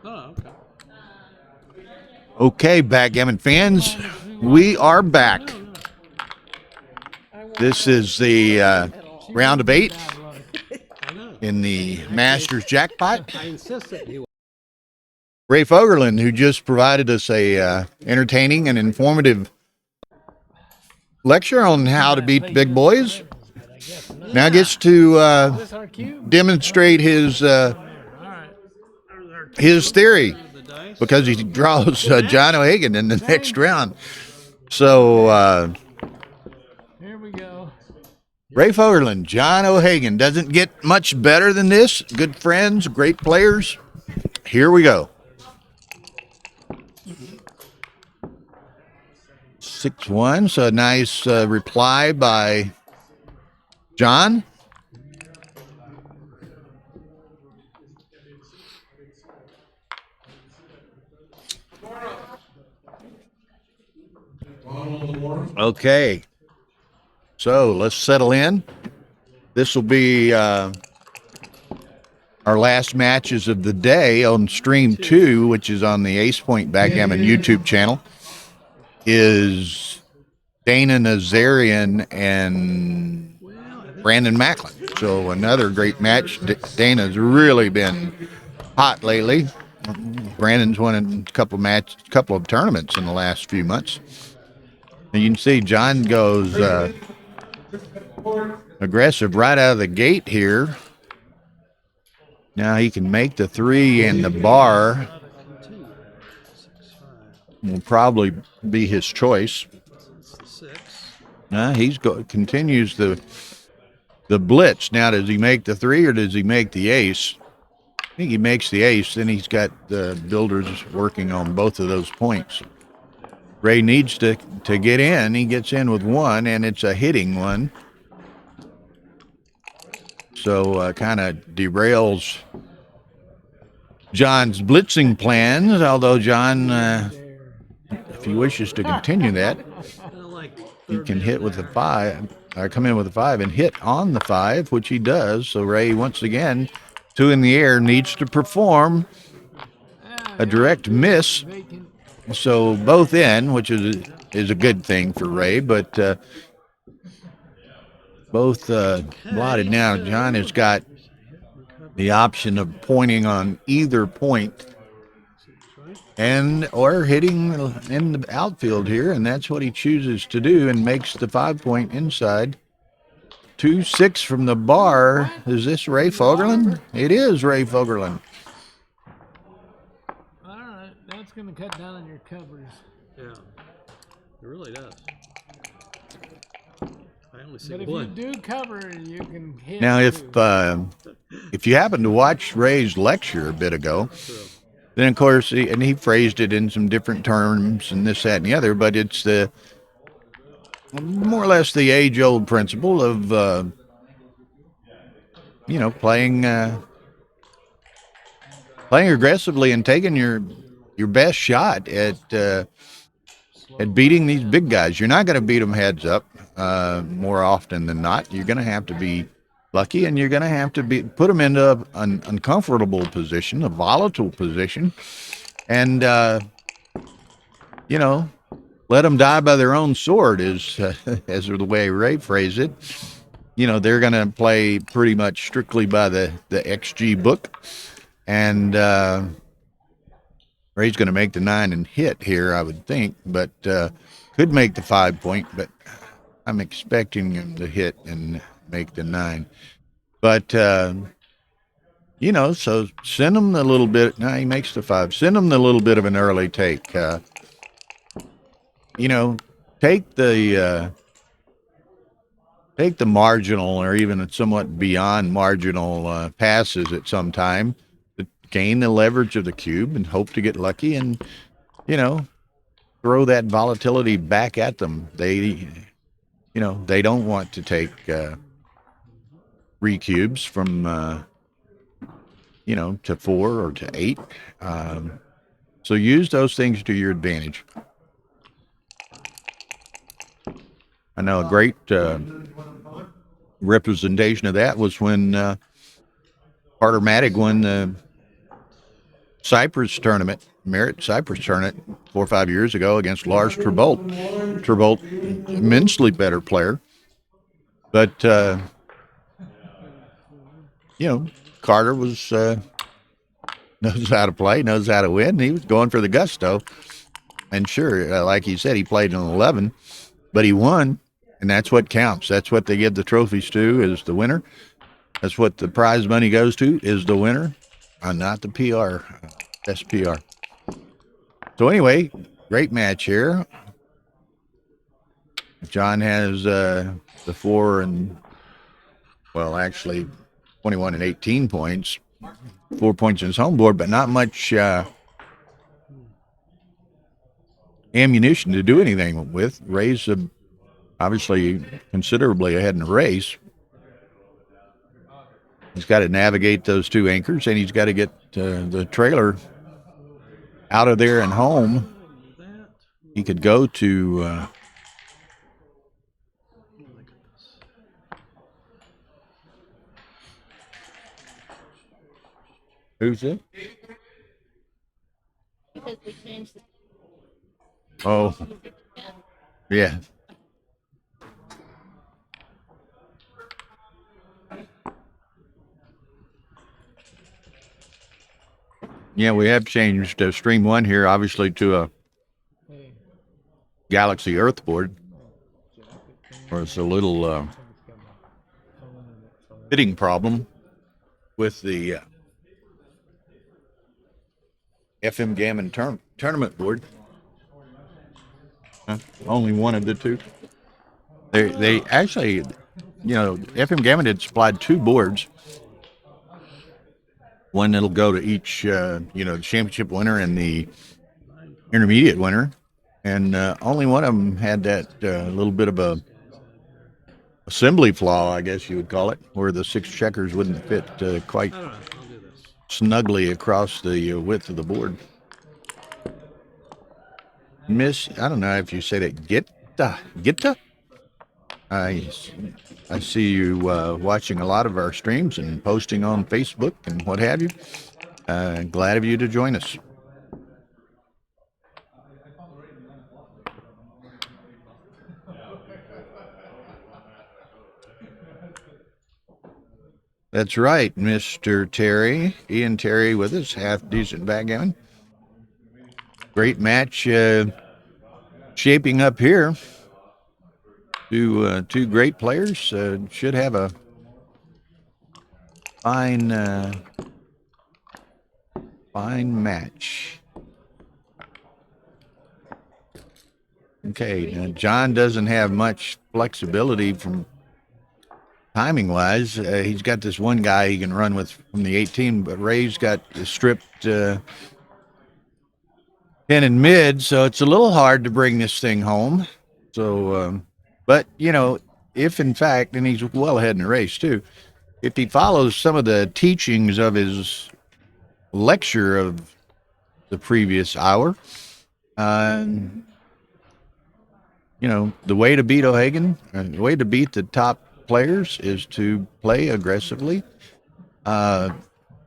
Oh, okay. Okay, Backgammon fans, we are back. This is the round of 8 in the Masters Jackpot. I insisted he was. Ray Fogerlund, who just provided us a entertaining and informative lecture on how to beat the big boys, now gets to demonstrate his theory, because he draws John O'Hagan in the next round. So Here we go. Ray Fogerlund, John O'Hagan, doesn't get much better than this. Good friends, great players. Here we go. 6-1, so a nice reply by John. Okay, so let's settle in. This will be our last matches of the day on stream 2, which is on the Ace Point Backgammon YouTube channel. Is Dana Nazarian and Brandon Macklin. So another great match. Dana's really been hot lately. Brandon's won a couple of tournaments in the last few months. And you can see John goes aggressive right out of the gate here. Now he can make the 3, and the bar will probably be his choice. He continues the blitz. Now, does he make the 3 or does he make the ace? I think he makes the ace. Then he's got the builders working on both of those points. Ray needs to get in. He gets in with 1, and it's a hitting 1. So kind of derails John's blitzing plans, although John, if he wishes to continue that, he can hit with a 5, come in with a 5 and hit on the 5, which he does. So Ray, once again, 2 in the air, needs to perform a direct miss. So both in, which is a good thing for Ray, but both blotted now. John has got the option of pointing on either point or hitting in the outfield here, and that's what he chooses to do and makes the 5-point inside. 2-6 from the bar. Is this Ray Fogerlund? It is Ray Fogerlund. All right, that's going to cut down on your covers. Yeah, it really does. I only see But if one. you do cover, you can hit. Now, if you happen to watch Ray's lecture a bit ago, then of course, he phrased it in some different terms and this, that, and the other, but it's the more or less the age-old principle of playing aggressively and taking your best shot at beating these big guys. You're not going to beat them heads up more often than not. You're going to have to be lucky, and you're going to have to put them into an uncomfortable position, a volatile position, and let them die by their own sword, as the way Ray phrased it. They're going to play pretty much strictly by the XG book, and Ray's going to make the 9 and hit here, I would think, but could make the 5-point, but I'm expecting him to hit and make the 9. But, so send him a little bit. Now he makes the 5. Send him a little bit of an early take. Take the marginal or even somewhat beyond marginal passes at some time to gain the leverage of the cube and hope to get lucky and, throw that volatility back at them. They don't want to take 3 cubes from, to 4 or to 8. So use those things to your advantage. I know a great representation of that was when Carter Mattig won the Cyprus tournament, Merit Cyprus tournament 4 or 5 years ago against Lars Terbolt. Terbolt, immensely better player. But, Carter was knows how to play, knows how to win. He was going for the gusto. And sure, like he said, he played in 11, but he won, and that's what counts. That's what they give the trophies to, is the winner. That's what the prize money goes to, is the winner, not the PR, best PR. So anyway, great match here. John has the 21 and 18 points, 4 points in his home board, but not much ammunition to do anything with. Ray's obviously considerably ahead in the race. He's got to navigate those 2 anchors, and he's got to get the trailer out of there and home. He could go to who's it? Because we changed the Oh, yeah. Yeah, we have changed Stream 1 here, obviously, to a Galaxy Earth board. Or it's a little fitting problem with the FM Gammon tournament board. Only one of the 2. They actually, FM Gammon had supplied 2 boards. One that'll go to each, the championship winner and the intermediate winner. And only one of them had that little bit of a assembly flaw, I guess you would call it, where the 6 checkers wouldn't fit quite snugly across the width of the board. Miss, I don't know if you say that, Gitta? I see you watching a lot of our streams and posting on Facebook and what have you. Glad of you to join us. That's right, Mr. Terry. Ian Terry with us, half decent backgammon. Great match shaping up here. Two great players should have a fine match. Okay, now John doesn't have much flexibility from timing-wise. He's got this one guy he can run with from the 18, but Ray's got the stripped 10 and mid, so it's a little hard to bring this thing home. So, but, if in fact, and he's well ahead in the race too, if he follows some of the teachings of his lecture of the previous hour, the way to beat O'Hagan, the way to beat the top players is to play aggressively,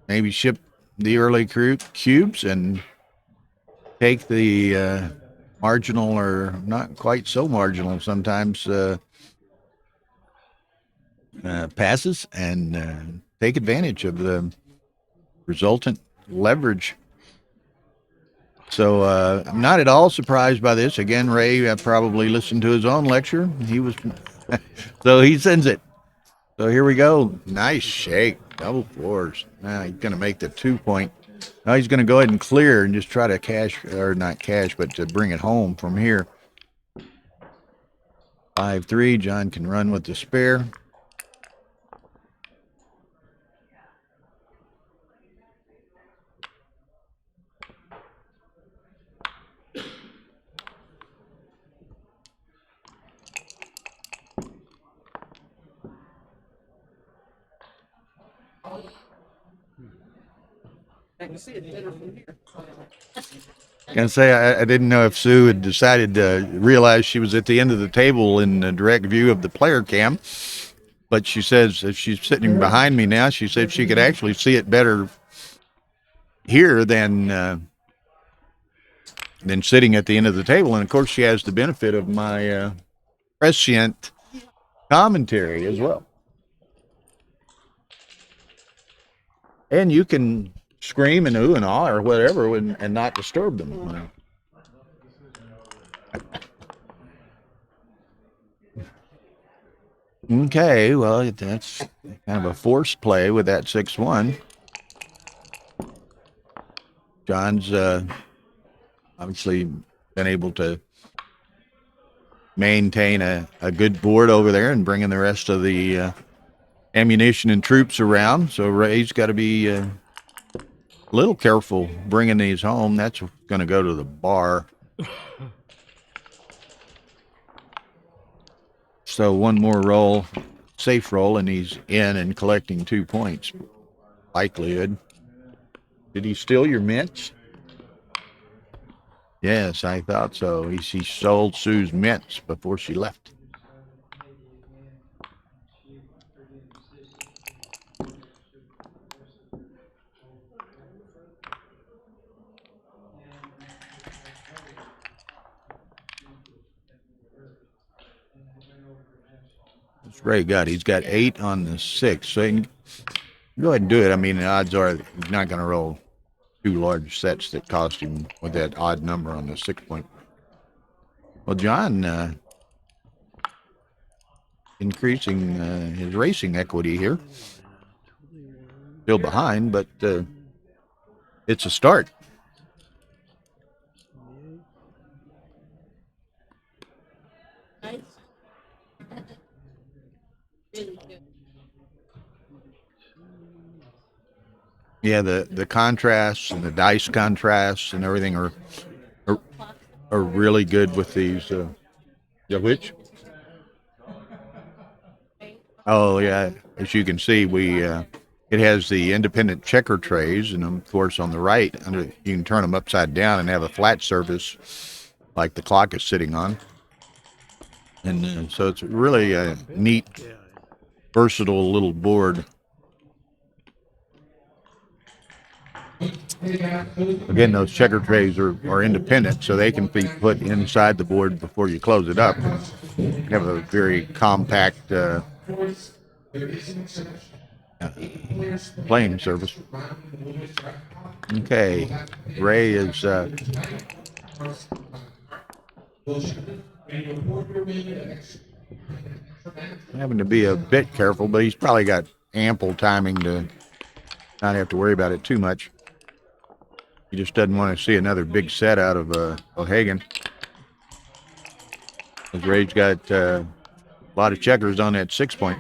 maybe ship the early cubes and take the marginal or not quite so marginal sometimes passes and take advantage of the resultant leverage. So I'm not at all surprised by this. Again, Ray probably listened to his own lecture. He was so he sends it. So here we go. Nice shake, double 4s. Now he's going to make the 2 point. Now he's going to go ahead and clear and just try to cash, or not cash, but to bring it home from here. 5-3. John can run with the spare. I can see it better from here. Gonna say I didn't know if Sue had decided to realize she was at the end of the table in the direct view of the player cam, but she says if she's sitting behind me now, she said she could actually see it better here than sitting at the end of the table. And of course, she has the benefit of my prescient commentary as well. And you can scream and ooh and ah or whatever and not disturb them. Okay, well, that's kind of a forced play with that 6-1. John's obviously been able to maintain a good board over there and bringing the rest of the ammunition and troops around. So Ray's got to be a little careful bringing these home. That's going to go to the bar. So one more roll, safe roll, and he's in and collecting 2 points. Likelihood. Did he steal your mints? Yes, I thought so. He sold Sue's mints before she left. What's Ray got? He's got 8 on the 6. So you can go ahead and do it. I mean, the odds are he's not going to roll 2 large sets that cost him with that odd number on the 6 point. Well, John increasing his racing equity here. Still behind, but it's a start. Nice. Really good. Yeah, the contrasts and the dice contrasts and everything are really good with these. Yeah, which? Oh yeah, as you can see, it has the independent checker trays, and of course on the right, you can turn them upside down and have a flat surface like the clock is sitting on. And so it's really a neat, versatile little board. Again, those checker trays are independent, so they can be put inside the board before you close it up. You have a very compact playing surface. Okay, Ray is having to be a bit careful, but he's probably got ample timing to not have to worry about it too much. He just doesn't want to see another big set out of O'Hagan. As Ray's got a lot of checkers on that 6 point.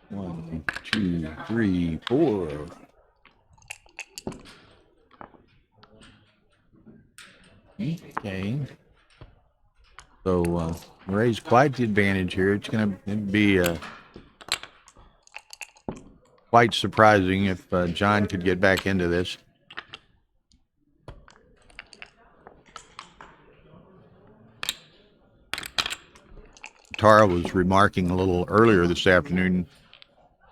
One, two, three, four. Okay. So Ray's quite the advantage here. It's going to be quite surprising if John could get back into this. Tara was remarking a little earlier this afternoon,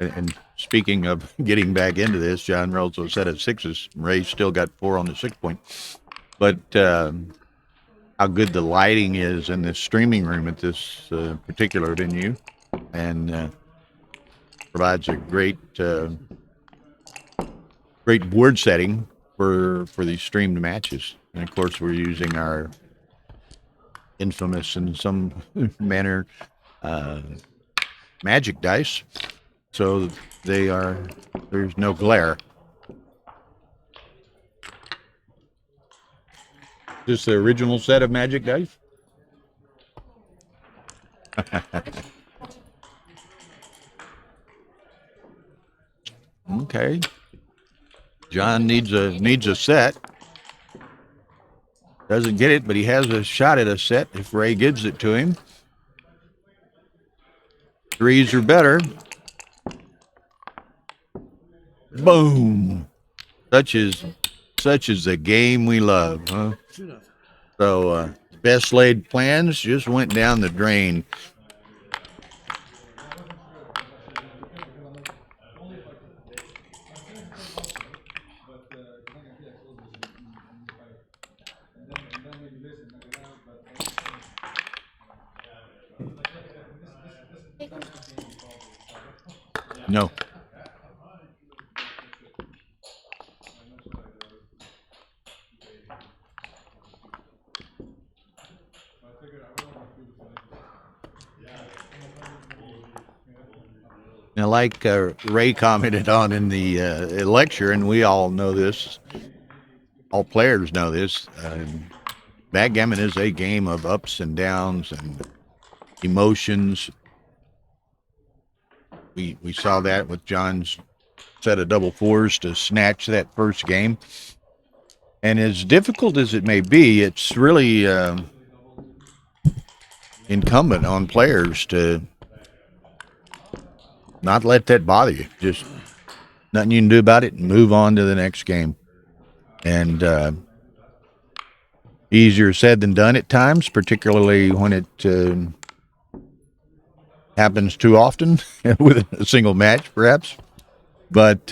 and speaking of getting back into this, John rolls a set of 6s. Ray's still got 4 on the 6 point. But how good the lighting is in this streaming room at this particular venue, and provides a great board setting for these streamed matches. And of course, we're using our infamous, in some manner, magic dice, so there's no glare. Is this the original set of magic dice? Okay. John needs a set. Doesn't get it, but he has a shot at a set if Ray gives it to him. 3s are better. Boom. Such is the game we love, huh? So best laid plans just went down the drain. No. Now, like Ray commented on in the lecture, and we all know this, all players know this, backgammon is a game of ups and downs and emotions. We saw that with John's set of double fours to snatch that first game. And as difficult as it may be, it's really incumbent on players to not let that bother you. Just nothing you can do about it and move on to the next game. And easier said than done at times, particularly when it happens too often with a single match, perhaps. But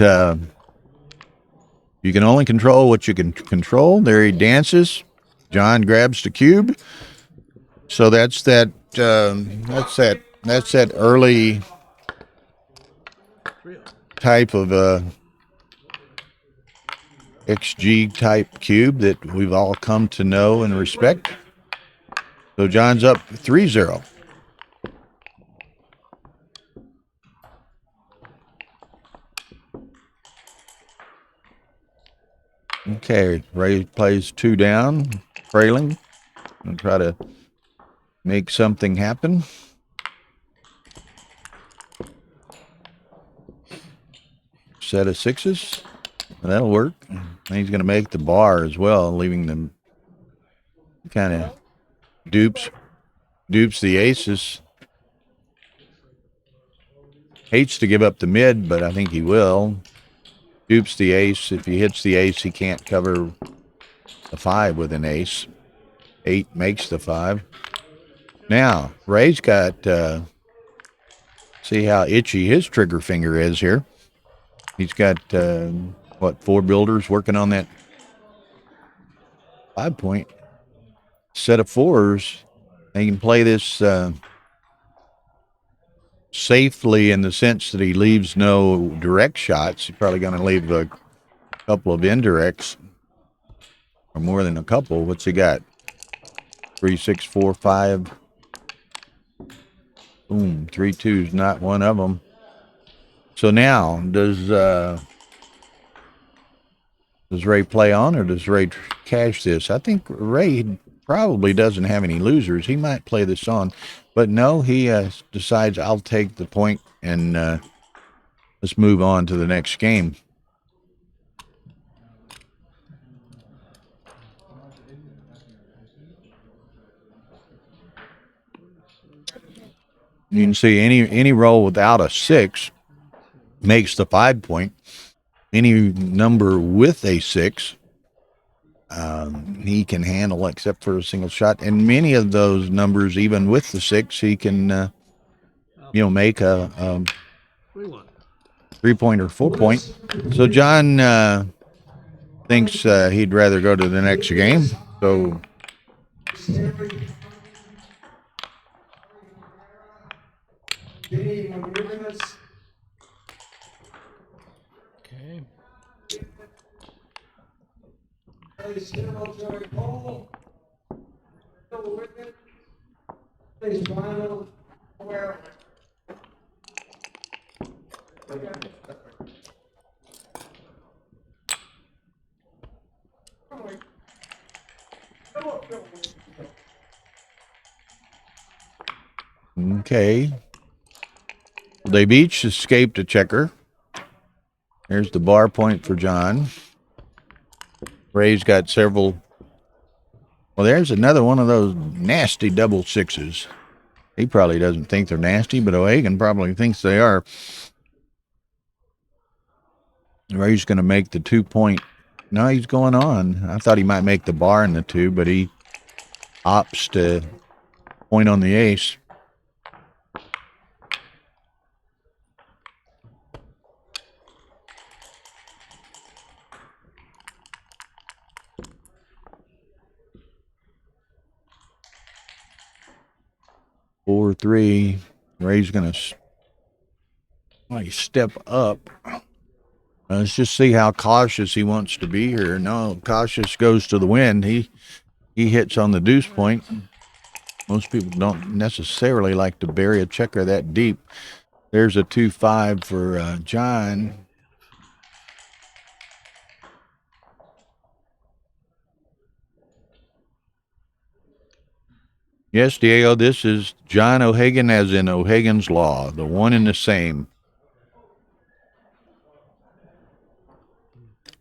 you can only control what you can control. There he dances. John grabs the cube. So that's that early type of XG type cube that we've all come to know and respect. So John's up 3-0. Okay, Ray plays 2 down, trailing, and try to make something happen. Set of 6s. That'll work. And he's going to make the bar as well, leaving them kind of dupes the aces. Hates to give up the mid, but I think he will. Dupes the ace. If he hits the ace, he can't cover the 5 with an ace. 8 makes the 5. Now, Ray's got, see how itchy his trigger finger is here. He's got, 4 builders working on that 5-point set of 4s. And he can play this safely in the sense that he leaves no direct shots. He's probably going to leave a couple of indirects, or more than a couple. What's he got? 3, 6, 4, 5. Boom, 3 2's not one of them. So now, does Ray play on, or does Ray cash this? I think Ray probably doesn't have any losers. He might play this on, but no, he decides I'll take the point and let's move on to the next game. You can see any roll without a 6 makes the 5-point. Any number with a 6, he can handle except for a single shot. And many of those numbers, even with the 6, he can, make a 3-point or 4-point. So John thinks he'd rather go to the next game. So Okay. Okay. They've each escaped a checker. There's the bar point for John. Ray's got several. Well, there's another one of those nasty double 6s. He probably doesn't think they're nasty, but O'Hagan probably thinks they are. Ray's going to make the 2-point. No, he's going on. I thought he might make the bar in the 2, but he opts to point on the ace. Four, three. Ray's going to step up. Let's just see how cautious he wants to be here. No, cautious goes to the wind. He hits on the deuce point. Most people don't necessarily like to bury a checker that deep. There's a 2-5 for John. Yes, Diego, this is John O'Hagan as in O'Hagan's Law, the one and the same.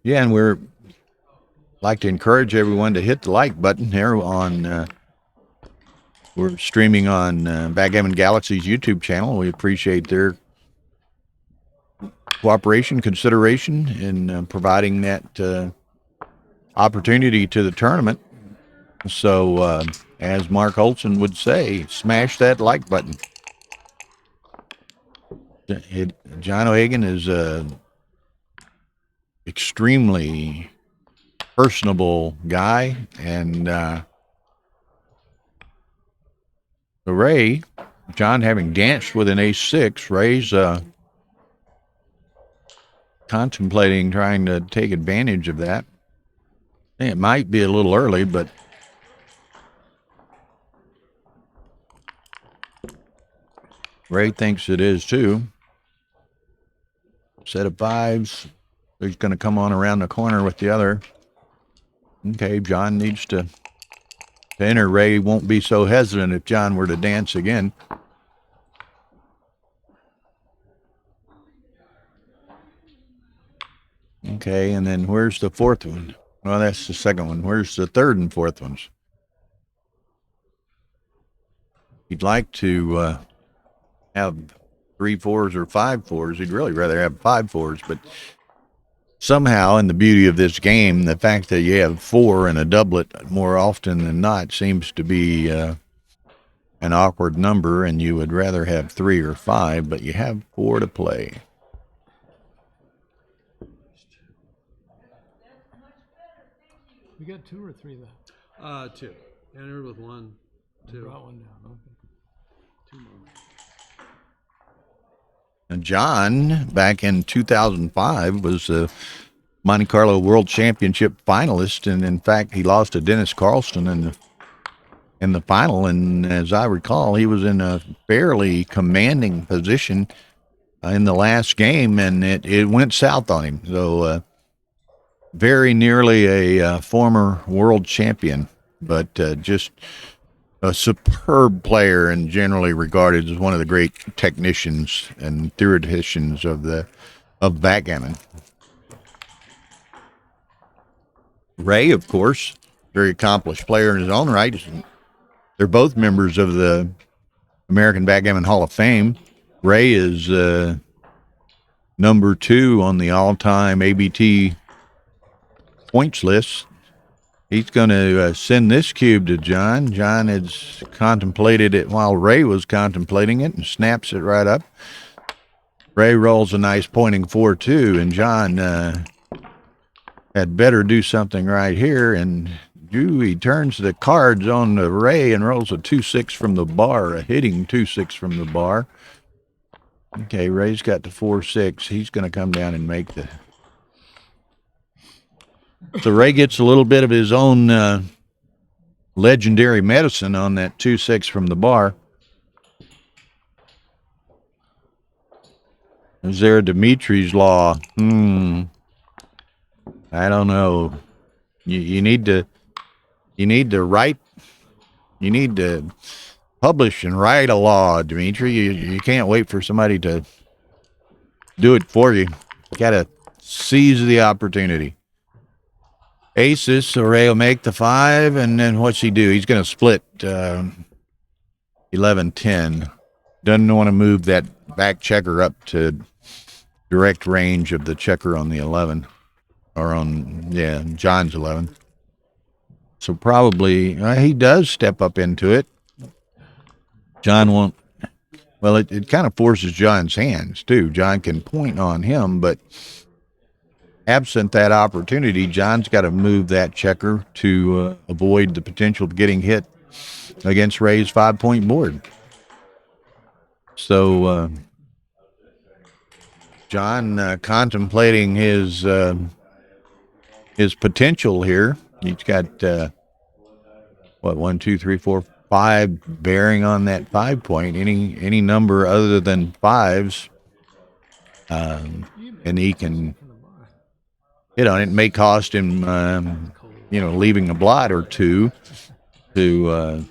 Yeah, and we're like to encourage everyone to hit the like button here on we're streaming on Backgammon Galaxy's YouTube channel. We appreciate their cooperation, consideration in providing that opportunity to the tournament. So, as Mark Olson would say, smash that like button. John O'Hagan is extremely personable guy, and Ray, John having danced with an ace-6, Ray's contemplating trying to take advantage of that. It might be a little early, but Ray thinks it is too. Set of fives. He's going to come on around the corner with the other. Okay, John needs to enter. Ray won't be so hesitant if John were to dance again. Okay, and then where's the fourth one? Well, that's the second one. Where's the third and fourth ones? He'd like to have 3 4s or 5 4s. He'd really rather have 5 4s, but somehow, in the beauty of this game, the fact that you have 4 and a doublet more often than not seems to be an awkward number, and you would rather have 3 or 5, but you have 4 to play. We got 2 or 3 left. 2. Entered with 1, 2. Brought one down. Okay. 2 more. And John, back in 2005, was a Monte Carlo World Championship finalist, and in fact, he lost to Dennis Carlston in the final. And as I recall, he was in a fairly commanding position in the last game, and it went south on him. So, very nearly a former world champion, but just a superb player and generally regarded as one of the great technicians and theoreticians of backgammon. Ray, of course, very accomplished player in his own right. They're both members of the American Backgammon Hall of Fame. Ray is number 2 on the all-time ABT points list. He's going to send this cube to John. John has contemplated it while Ray was contemplating it and snaps it right up. Ray rolls a nice pointing 4-2, and John had better do something right here. And he turns the cards on to Ray and rolls a 2-6 from the bar, a hitting 2-6 from the bar. Okay, Ray's got the 4-6. He's going to come down and make the... So Ray gets a little bit of his own legendary medicine on that 2-6 from the bar. Is there a Dimitri's law? I don't know. You need to publish and write a law, Dimitri. You can't wait for somebody to do it for you. You gotta seize the opportunity. Aces, so Ray will make the 5, and then what's he do? He's going to split 11-10. Doesn't want to move that back checker up to direct range of the checker on the 11. Or on, yeah, John's 11. So probably he does step up into it. John won't. Well, it kind of forces John's hands, too. John can point on him, but absent that opportunity, John's got to move that checker to avoid the potential of getting hit against Ray's 5-point board. So John contemplating his potential here. He's got, 1, 2, 3, 4, 5 bearing on that 5-point. Any number other than 5s, and he can hit on it. It may cost him, leaving a blot or two to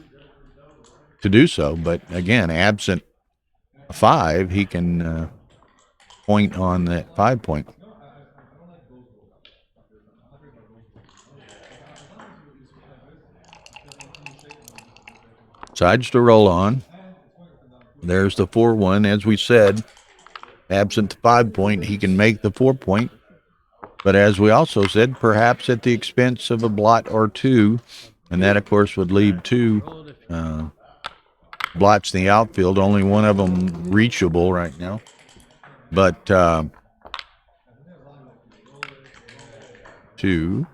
do so. But again, absent a 5, he can point on that 5-point. Sides to roll on. There's the 4-1. As we said, absent the 5-point, he can make the 4-point. But as we also said, perhaps at the expense of a blot or 2. And that, of course, would leave 2 blots in the outfield. Only one of them reachable right now. But 2.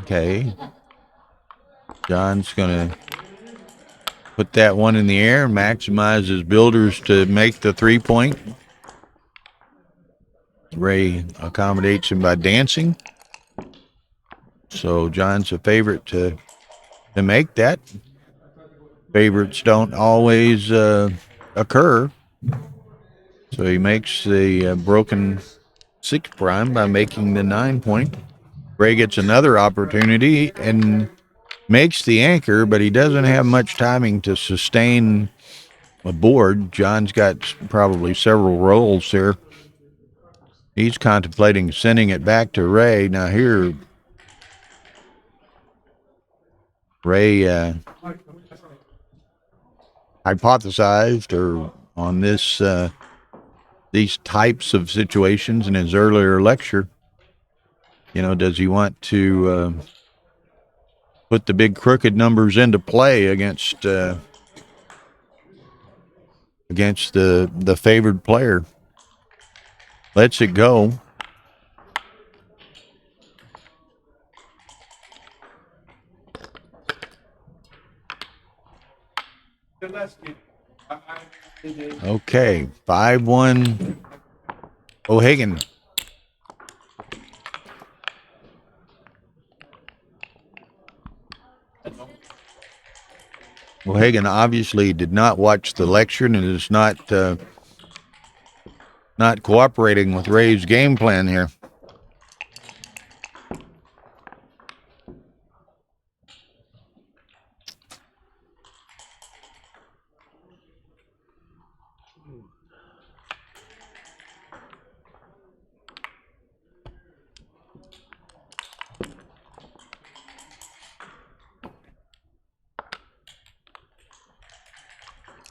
Okay. John's going to put that one in the air and maximize his builders to make the 3-point. Ray accommodates him by dancing. So John's a favorite to make that. Favorites don't always occur. So he makes the broken 6 prime by making the 9-point. Ray gets another opportunity and makes the anchor, but he doesn't have much timing to sustain a board. John's got probably several rolls there. He's contemplating sending it back to Ray. Now here, Ray hypothesized or on this these types of situations in his earlier lecture. Does he want to put the big crooked numbers into play against the favored player? Lets it go. Okay, 5-1 O'Hagan. O'Hagan obviously did not watch the lecture and is not cooperating with Ray's game plan here.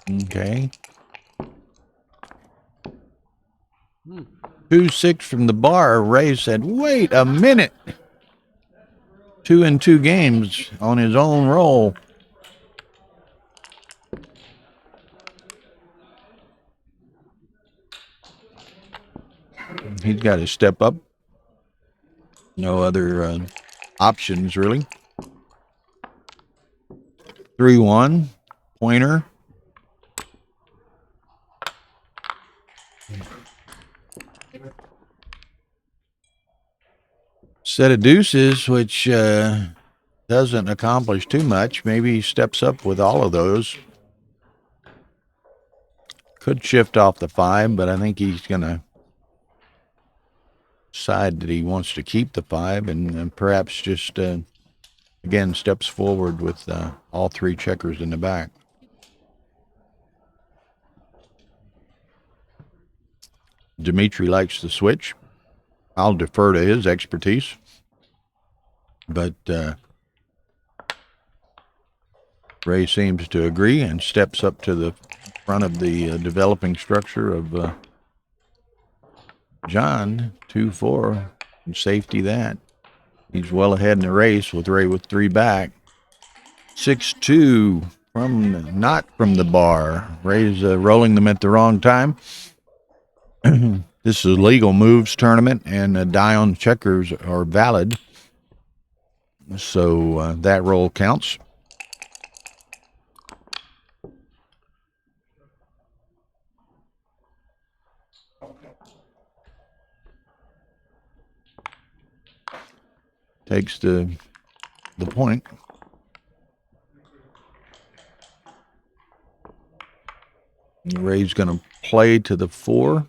Okay. 2-6 from the bar. Ray said, wait a minute. 2 in 2 games on his own roll. He's got to step up. No other options, really. 3-1. Pointer. Set of deuces, which doesn't accomplish too much. Maybe he steps up with all of those. Could shift off the 5, but I think he's going to decide that he wants to keep the 5 and perhaps just, again, steps forward with all 3 checkers in the back. Dimitri likes the switch. I'll defer to his expertise. But Ray seems to agree and steps up to the front of the developing structure of John. 2-4 and safety that. He's well ahead in the race with Ray with 3 back. 6-2 not from the bar. Ray's rolling them at the wrong time. This is a legal moves tournament, and die on checkers are valid. So that roll counts. Takes the point. Ray's going to play to the 4.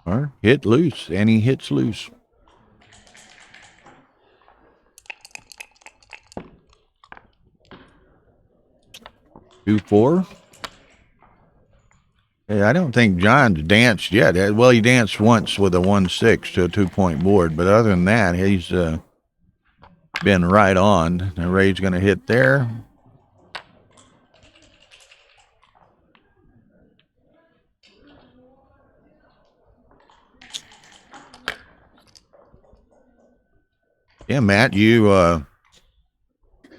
Or hit loose, and he hits loose. Two, 4. Hey, I don't think John's danced yet. Well, he danced once with a 1-6 to a 2-point board, but other than that, he's been right on. And Ray's going to hit there. Yeah, Matt, you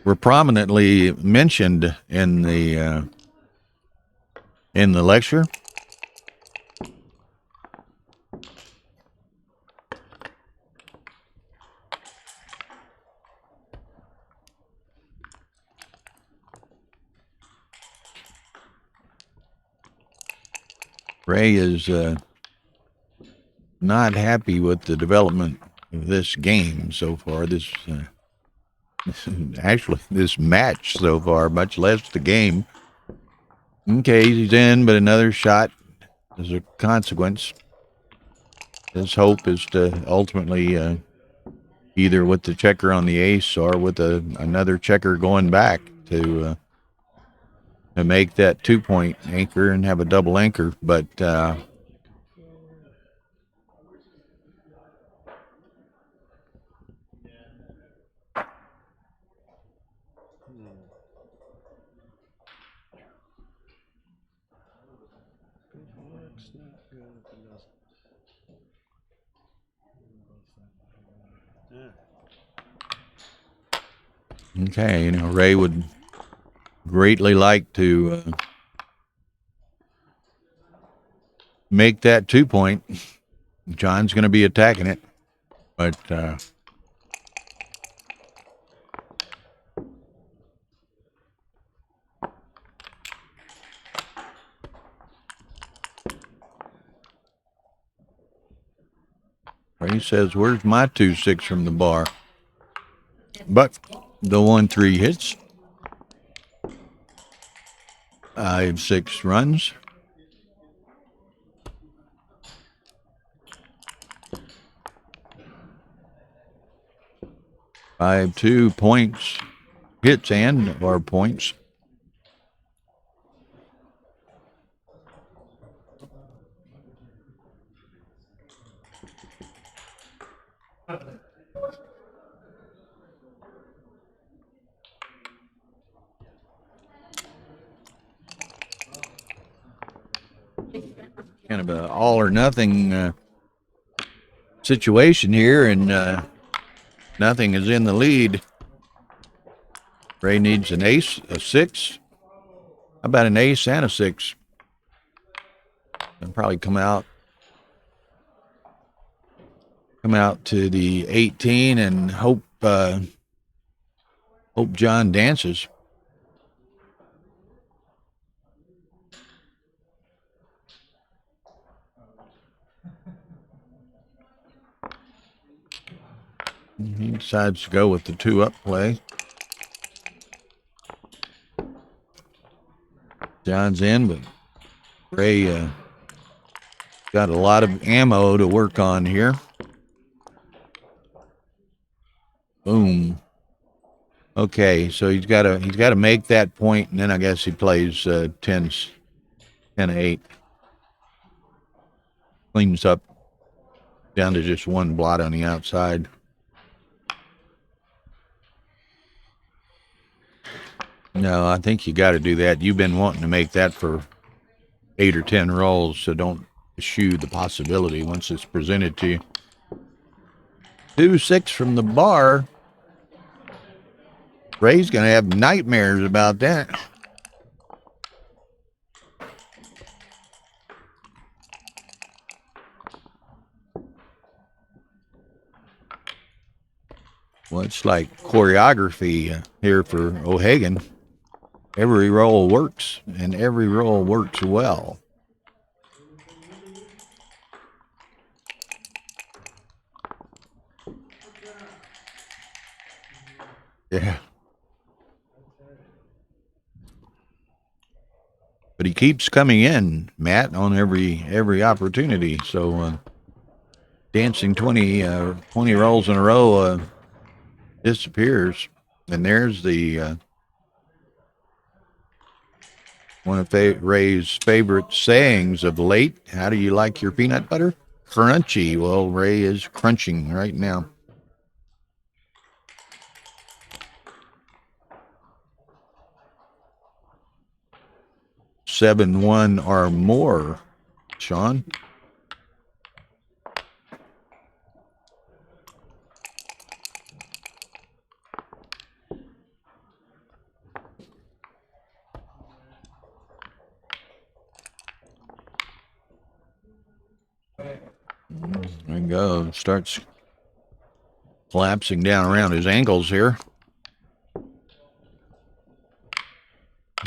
were prominently mentioned in the lecture. Ray is not happy with the development of this game so far. This match so far, much less the game. Okay, he's in, but another shot as a consequence. His hope is to ultimately either with the checker on the ace or with another checker going back to make that 2-point anchor and have a double anchor. But okay, Ray would greatly like to make that 2-point. John's going to be attacking it, but Ray says, "Where's my 2-6 from the bar?" But the 1-3 hits. 5-6 runs. Five 2 points, hits and or points. Kind of an all or nothing situation here, and nothing is in the lead. Ray needs an ace, a 6. How about an ace and a 6? And probably come out to the 18 and hope John dances. He decides to go with the 2-up play. John's in, but Ray got a lot of ammo to work on here. Boom. Okay, so he's got to make that point, and then I guess he plays 10-8. Cleans up Down to just one blot on the outside. No, I think you got to do that. You've been wanting to make that for 8 or 10 rolls, so don't eschew the possibility once it's presented to you. 2-6 from the bar. Ray's going to have nightmares about that. Well, it's like choreography here for O'Hagan. Every roll works, and every roll works well. Yeah. But he keeps coming in, Matt, on every opportunity. So dancing 20 rolls in a row disappears. And there's the one of Ray's favorite sayings of late. How do you like your peanut butter? Crunchy. Well, Ray is crunching right now. 7-1 or more, Sean. There we go. Starts collapsing down around his ankles here.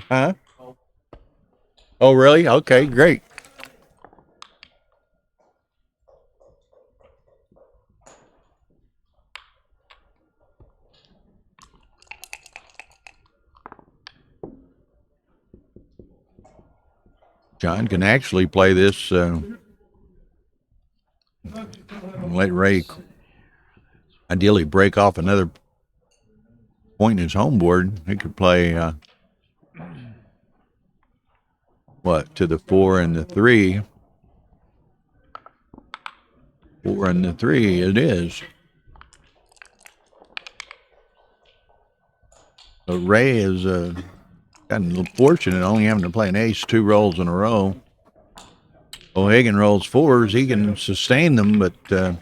Huh? Oh, really? Okay, great. John can actually play this. Let Ray ideally break off another point in his home board. He could play to the 4 and the 3. 4 and the 3 it is. So Ray is gotten fortunate only having to play an ace 2 rolls in a row. O'Hagan rolls 4s. He can sustain them, but going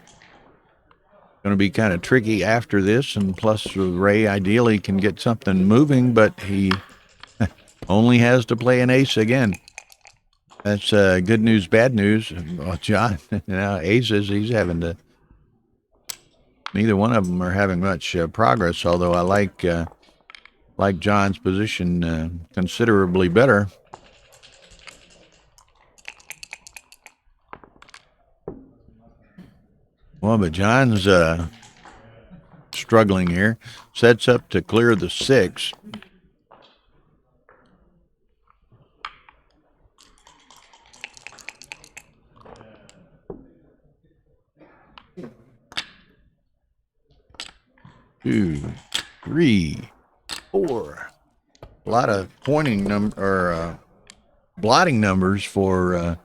to be kind of tricky after this. And plus, Ray ideally can get something moving, but he only has to play an ace again. That's good news, bad news. Well, John, now aces, he's having to. Neither one of them are having much progress, although I like John's position considerably better. Well, but John's struggling here. Sets up to clear the 6. Two, 3, 4. A lot of blotting numbers for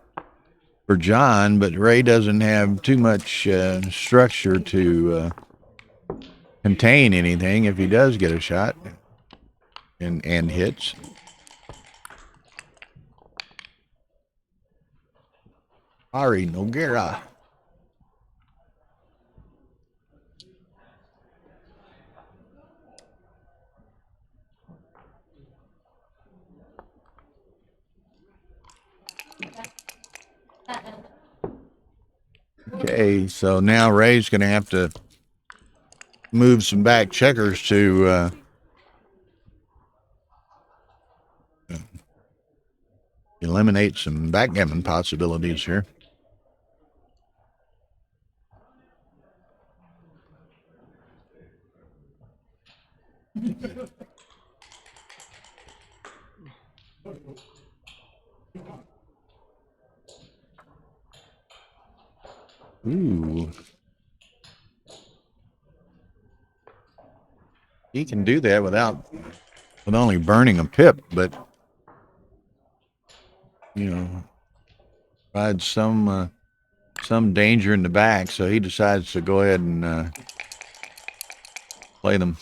John, but Ray doesn't have too much structure to contain anything if he does get a shot and hits. Ari Noguera. Okay, so now Ray's going to have to move some back checkers to eliminate some backgammon possibilities here. Ooh. He can do that with only burning a pip, but you know, provides some some danger in the back, so he decides to go ahead and play them.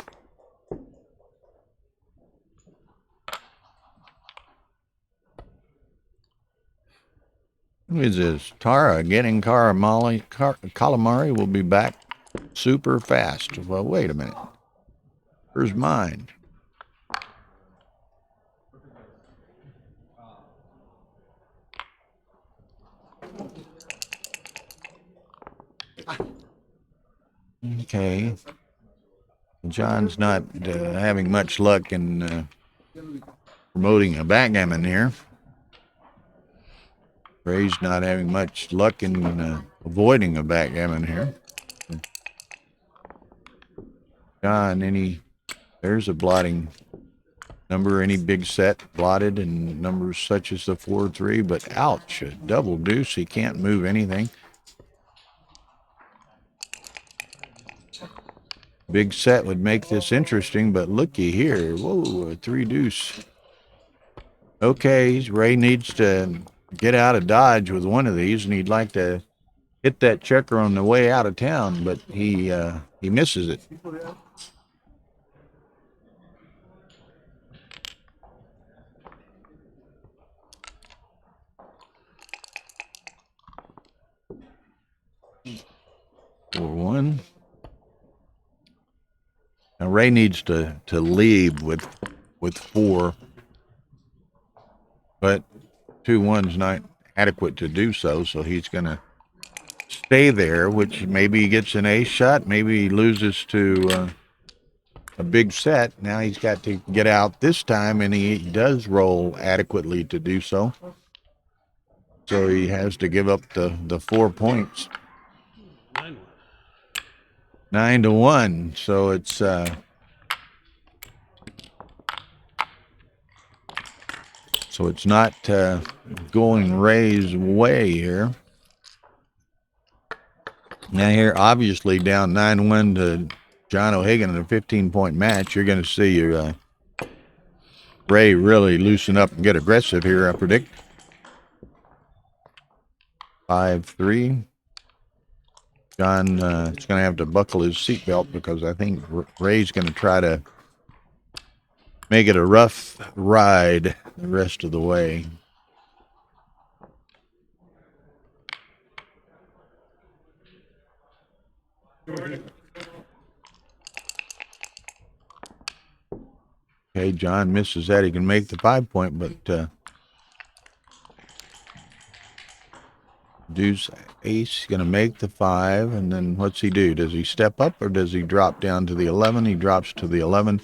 Who is this? Tara getting calamari will be back super fast. Well, wait a minute. Where's mine? Okay. John's not having much luck in promoting a backgammon here. Ray's not having much luck in avoiding a backgammon here. John, there's a blotting number, any big set blotted, and numbers such as the 4-3, but ouch, a double deuce, he can't move anything. Big set would make this interesting, but looky here, whoa, a 3 deuce. Okay, Ray needs to get out of Dodge with one of these, and he'd like to hit that checker on the way out of town, but he misses it. For 1. Now Ray needs to leave with 4, but 2-1's not adequate to do so, so he's going to stay there, which maybe he gets an ace shot, maybe he loses to a big set. Now he's got to get out this time, and he does roll adequately to do so. So he has to give up the 4 points. 9-1. So it's not going Ray's way here. Now here, obviously down 9-1 to John O'Hagan in a 15-point match. You're going to see Ray really loosen up and get aggressive here, I predict. 5-3. John is going to have to buckle his seatbelt because I think Ray's going to try to make it a rough ride the rest of the way. Okay, John misses that. He can make the 5-point, but deuce ace going to make the 5, and then what's he do? Does he step up or does he drop down to the 11? He drops to the 11,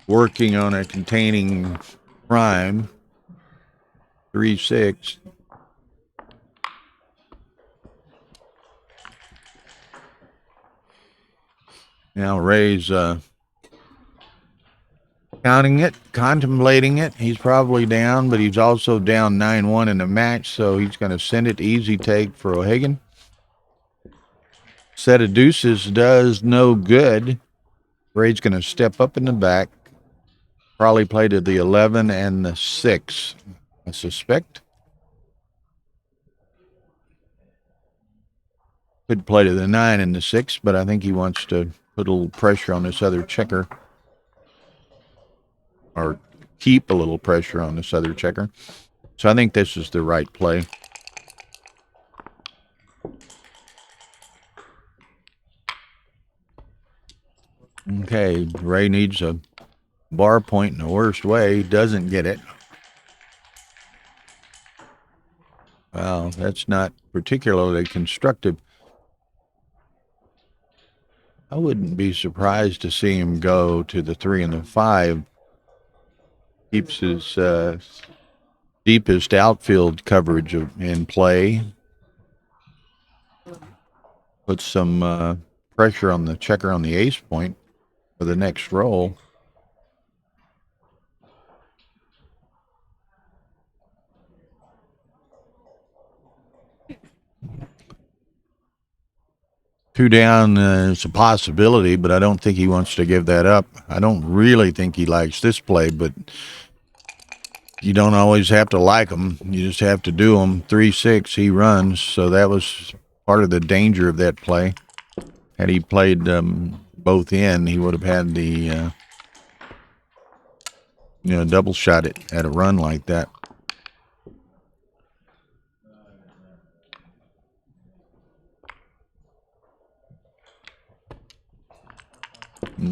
working on a containing prime. 3-6. Now Ray's counting it, contemplating it. He's probably down, but he's also down 9-1 in the match, so he's going to send it easy take for O'Hagan. Set of deuces does no good. Ray's going to step up in the back, probably play to the 11 and the 6, I suspect. Could play to the 9 and the 6, but I think he wants to put a little pressure on this other checker, or keep a little pressure on this other checker. So I think this is the right play. Okay, Ray needs a bar point in the worst way. Doesn't get it. Well, that's not particularly constructive. I wouldn't be surprised to see him go to the 3 and the 5. Keeps his deepest outfield coverage in play. Puts some pressure on the checker on the ace point for the next roll. Two down is a possibility, but I don't think he wants to give that up. I don't really think he likes this play, but You don't always have to like them. You just have to do them. 3-6, he runs. So that was part of the danger of that play. Had he played both in, he would have had the double shot at a run like that.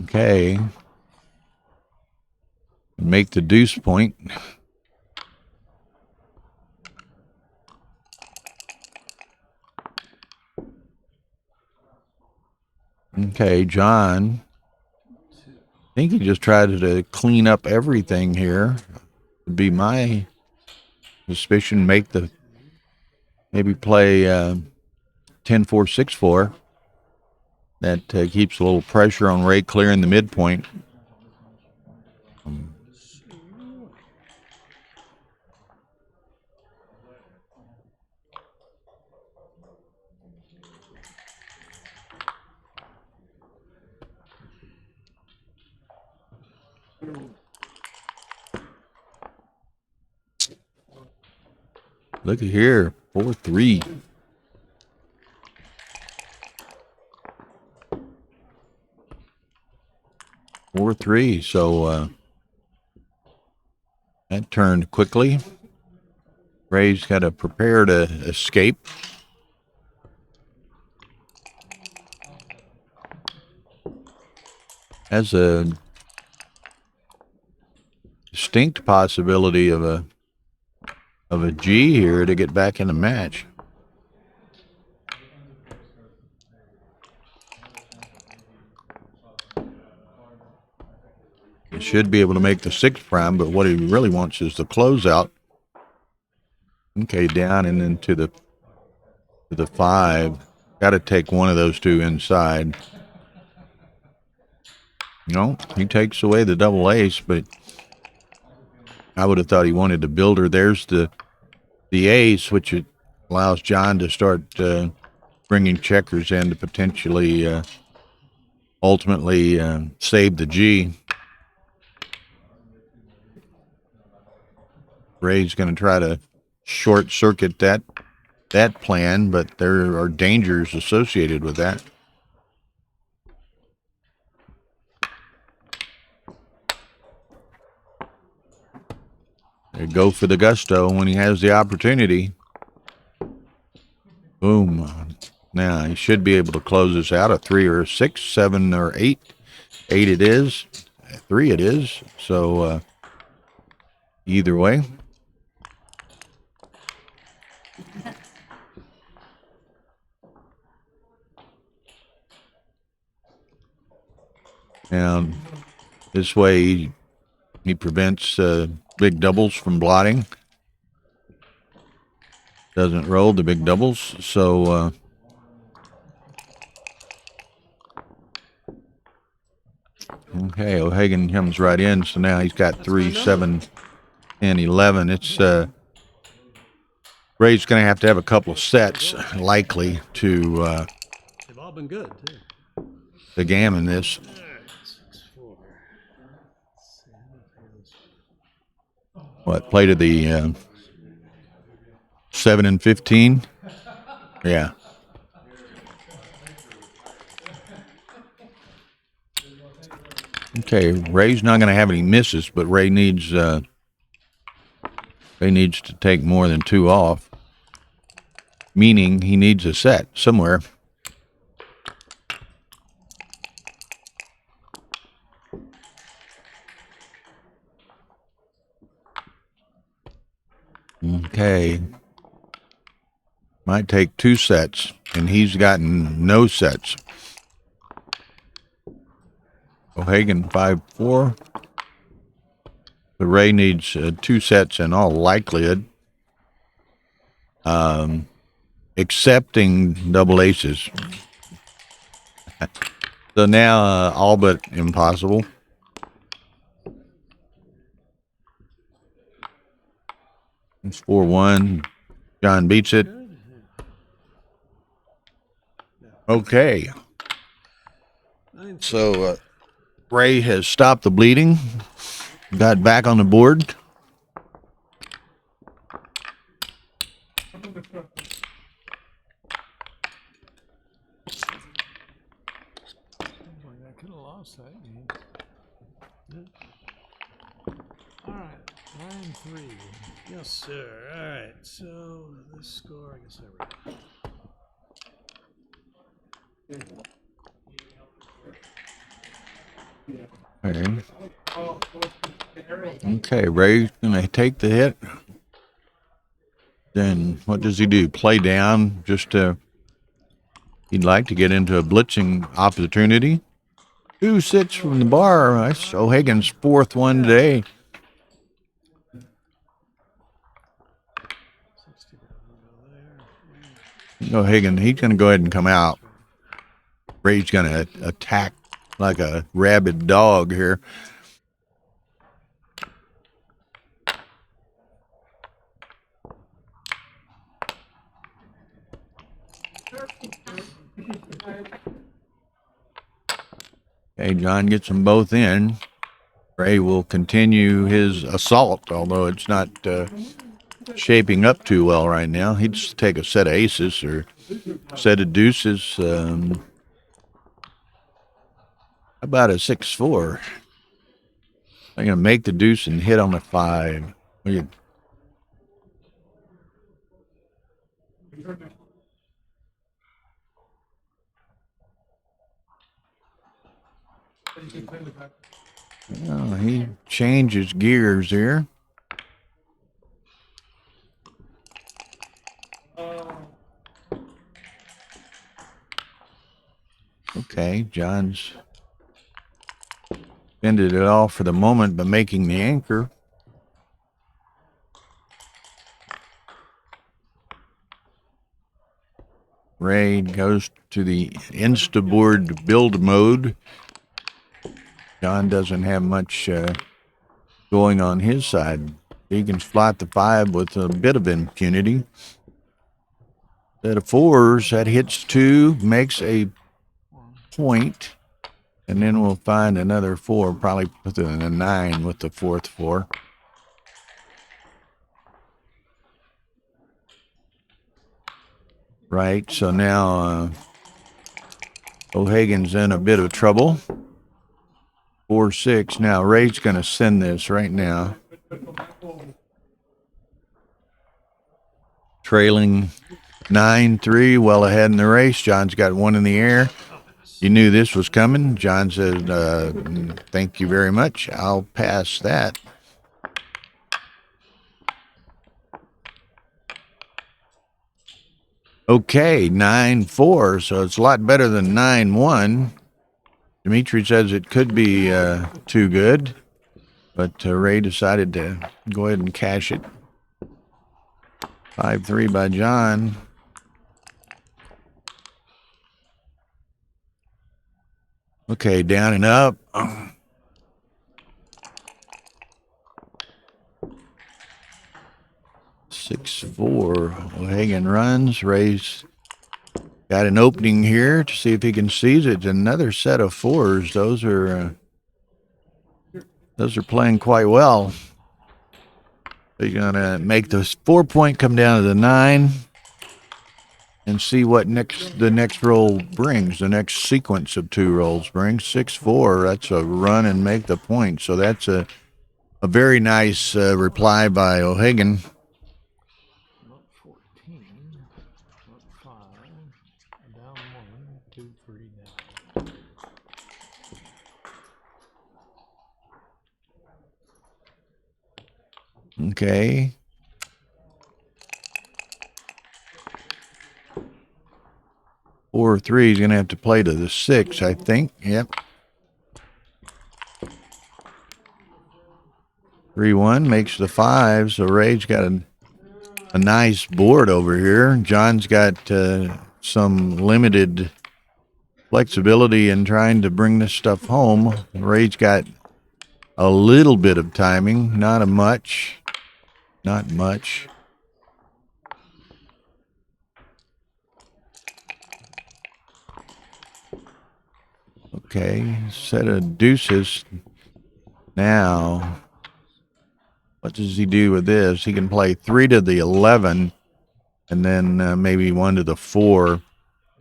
Okay. Make the deuce point. Okay, John. I think he just tried to clean up everything here. Would be my suspicion. Maybe play 10-4-6-4. That keeps a little pressure on Ray clearing the midpoint. Look at here, 4-3. So that turned quickly. Ray's got to prepare to escape. Has a distinct possibility of a G here to get back in the match. He should be able to make the 6 prime, but what he really wants is the closeout. Okay, down and into the 5. Got to take one of those two inside. No, he takes away the double ace, but I would have thought he wanted to build her. There's the ace, which it allows John to start bringing checkers in to potentially ultimately save the G. Ray's going to try to short circuit that plan, but there are dangers associated with that. They go for the gusto when he has the opportunity. Boom. Now he should be able to close this out. A 3 or a 6, 7 or 8. 8 it is. 3 it is. So either way. And this way he prevents big doubles from blotting. Doesn't roll the big doubles, so okay, O'Hagan comes right in, so now he's got 3, 7, and 11. It's Ray's going to have a couple of sets, likely, to They've all been good, too. the gammon this. What, play to the 7 and 15? Yeah. Okay, Ray's not going to have any misses, but Ray needs to take more than 2 off, meaning he needs a set somewhere. Okay. Might take 2 sets, and he's gotten no sets. O'Hagan 5-4. The Ray needs 2 sets in all likelihood, excepting double aces. So now all but impossible. It's 4-1. John beats it. Okay. So Ray has stopped the bleeding, got back on the board. All right, 9-3. Yes, sir. All right. So this score, I guess there we go. Okay. Okay, Ray's gonna take the hit. Then what does he do? Play down just to. He'd like to get into a blitzing opportunity. 2-6 from the bar. That's O'Hagan's fourth one today. 60 there. O'Hagan, he's going to go ahead and come out. Ray's going to attack like a rabid dog here. Okay, John gets them both in. Ray will continue his assault, although it's not shaping up too well right now. He'd just take a set of aces or a set of deuces. How about a 6-4? I'm going to make the deuce and hit on the 5. Oh, he changes gears here. Okay, John's ended it off for the moment by making the anchor. Ray goes to the Instaboard build mode. John doesn't have much going on his side. He can flat the 5 with a bit of impunity. Set of 4s, that hits 2, makes a point, and then we'll find another 4, probably put in a 9 with the 4th 4. Right, so now O'Hagan's in a bit of trouble. 4-6. Now Ray's going to send this right now. Trailing 9-3, well ahead in the race. John's got one in the air. You knew this was coming. John said, thank you very much. I'll pass that. Okay, 9-4, so it's a lot better than 9-1. Dimitri says it could be too good, but Ray decided to go ahead and cash it. 5-3 by John. Okay, down and up. 6-4. O'Hagan runs. Ray's got an opening here to see if he can seize it. Another set of 4s. Those are playing quite well. He's gonna make the 4-point come down to the 9 and see what the next roll brings. The next sequence of 2 rolls brings 6-4. That's a run and make the point. So that's a very nice reply by O'Hagan. Up 14. Up 5. Down 1. 2, 3 down. Okay. Four or 3 is going to have to play to the 6, I think. Yep. 3-1 makes the 5. So Ray's got a nice board over here. John's got some limited flexibility in trying to bring this stuff home. Ray's got a little bit of timing, not much. Okay, set of deuces. Now, what does he do with this? He can play 3 to the 11, and then maybe 1 to the 4.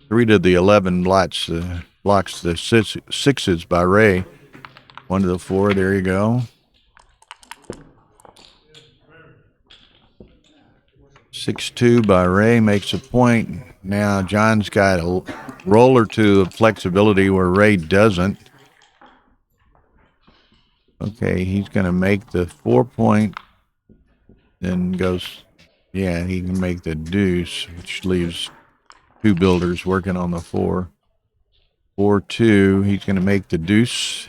3 to the 11 blocks the 6s by Ray. 1 to the 4. There you go. 6-2 by Ray makes a point. Now John's got a roll or two of flexibility where Ray doesn't. Okay, he's going to make the 4 point. Then goes, yeah, he can make the deuce, which leaves 2 builders working on the 4. 4-2, he's going to make the deuce.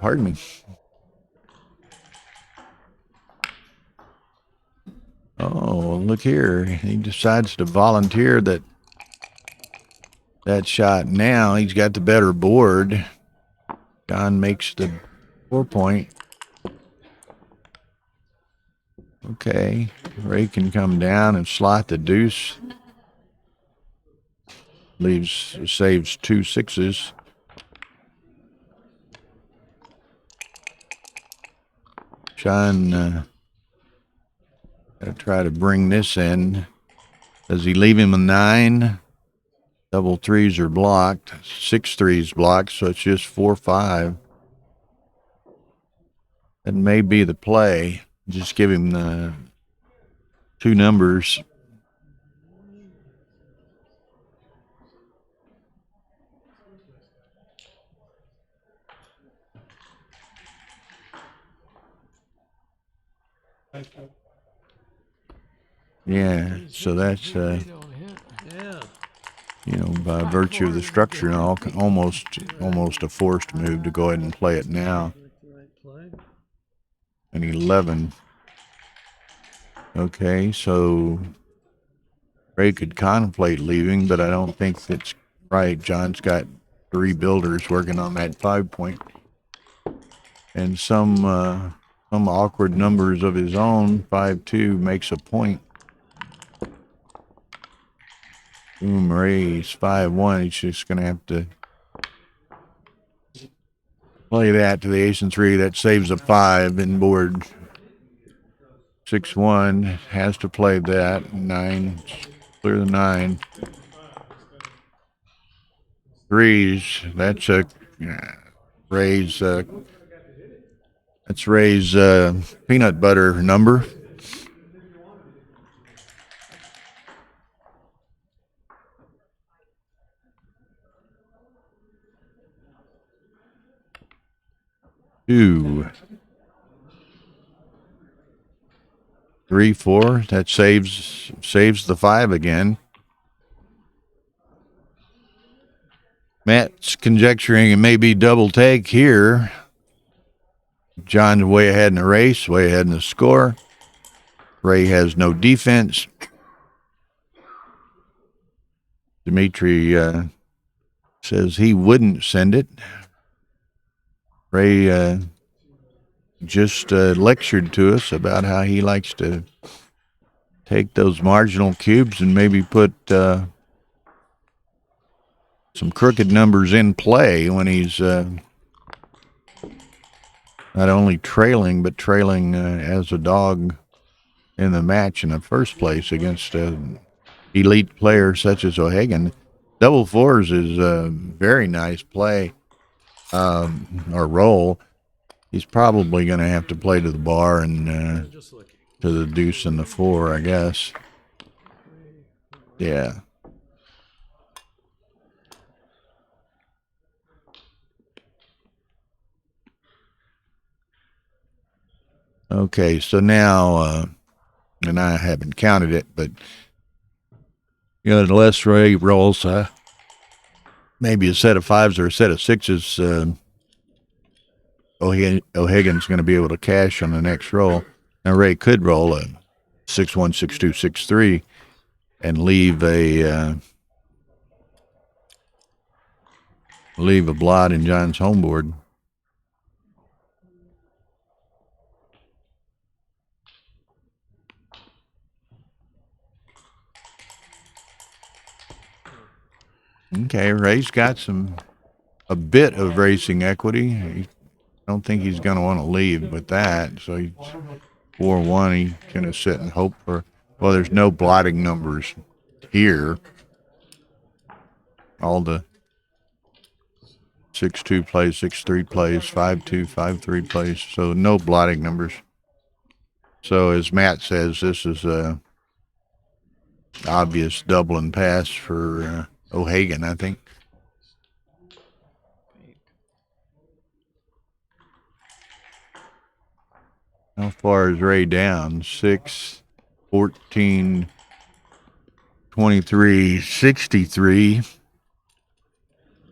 Pardon me. Oh, look here. He decides to volunteer that shot now. He's got the better board. John makes the 4 point. Okay. Ray can come down and slot the deuce. Saves 2 6s. John gotta try to bring this in. Does he leave him a 9? Double 3s are blocked. 6 3s blocked, so it's just 4-5. That may be the play. Just give him the 2 numbers. Yeah, so that's They don't hit. Yeah. you know, by virtue of the structure and all, almost a forced move to go ahead and play it now. Like the right play. An 11. Okay, so Ray could contemplate leaving, but I don't think that's right. John's got 3 builders working on that 5 point, and some awkward numbers of his own. 5-2 makes a point. Boom, Ray's 5-1. He's just going to have to play that to the ace and 3. That saves a 5 in board. 6-1 has to play that. 9, clear the 9. 3s. That's a Ray's. That's Ray's peanut butter number. Two, 3, 4. That saves the 5 again. Matt's conjecturing it may be double take here. John's way ahead in the race, way ahead in the score. Ray has no defense. Dimitri says he wouldn't send it. Ray just lectured to us about how he likes to take those marginal cubes and maybe put some crooked numbers in play when he's not only trailing, but trailing as a dog in the match in the first place against an elite player such as O'Hagan. Double 4s is a very nice play. Or roll. He's probably going to have to play to the bar and to the deuce and the 4, I guess. Yeah. Okay, so now, and I haven't counted it, but unless Ray rolls maybe a set of 5s or a set of 6s, O'Hagan's going to be able to cash on the next roll. Now Ray could roll a 6-1, 6-2, 6-3 and leave a blot in John's home board. Okay, Ray's got a bit of racing equity. I don't think he's going to want to leave with that. So he's 4-1. He's going to sit and hope for. Well, there's no blotting numbers. here. All the 6-2 plays, 6-3 plays, 5-2, 5-3 plays. So no blotting numbers. So as Matt says, this is a obvious double and pass for O'Hagan, I think. How far is Ray down? 6, 14, 23, 63,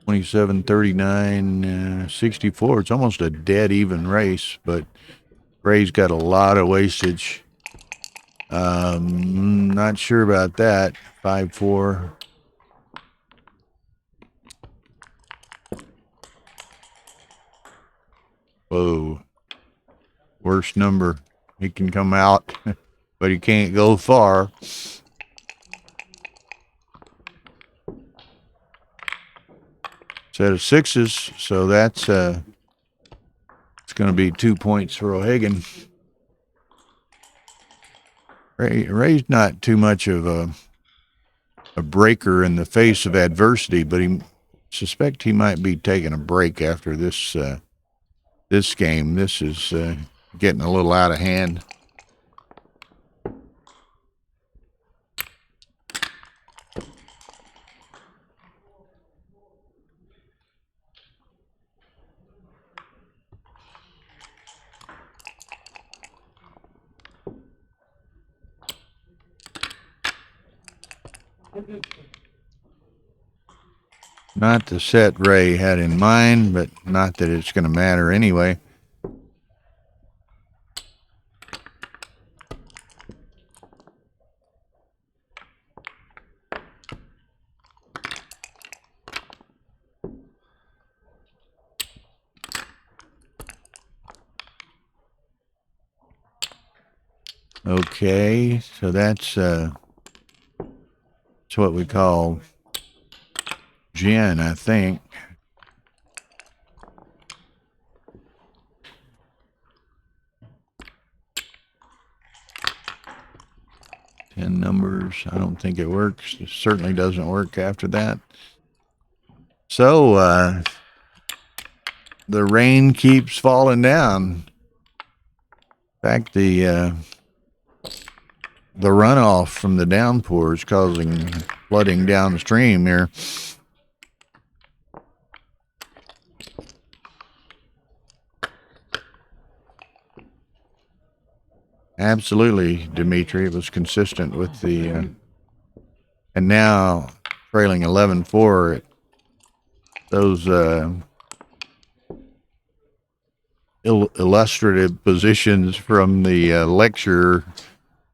27, 39, 64. It's almost a dead even race, but Ray's got a lot of wastage. Not sure about that. 5-4. Whoa. Worst number. He can come out, but he can't go far. Set of 6s, so that's it's going to be 2 points for O'Hagan. Ray's not too much of a breaker in the face of adversity, but he suspect he might be taking a break after this this game. This is getting a little out of hand. Not the set Ray had in mind, but not that it's going to matter anyway. Okay, so that's what we call gin, I think. Ten numbers. I don't think it works. It certainly doesn't work after that. So the rain keeps falling down. In fact, the runoff from the downpour is causing flooding downstream here. Absolutely, Dimitri. It was consistent with the, and now trailing 11-4. Those illustrative positions from the lecture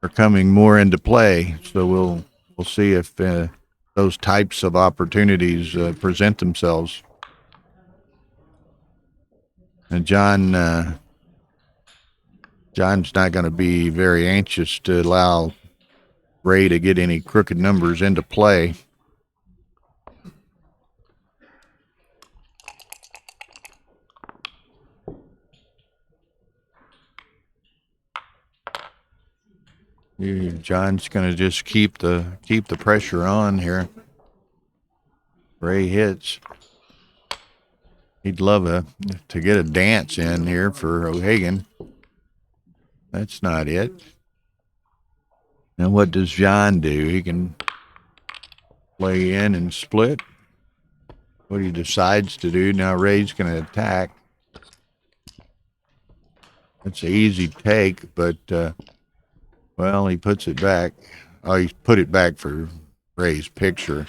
are coming more into play. So we'll see if those types of opportunities present themselves. And John's not going to be very anxious to allow Ray to get any crooked numbers into play. John's going to just keep the pressure on here. Ray hits. He'd love to get a dance in here for O'Hagan. That's not it. Now what does John do? He can play in and split. What he decides to do, now Ray's going to attack. It's an easy take, but, well, he puts it back. Oh, he put it back for Ray's picture.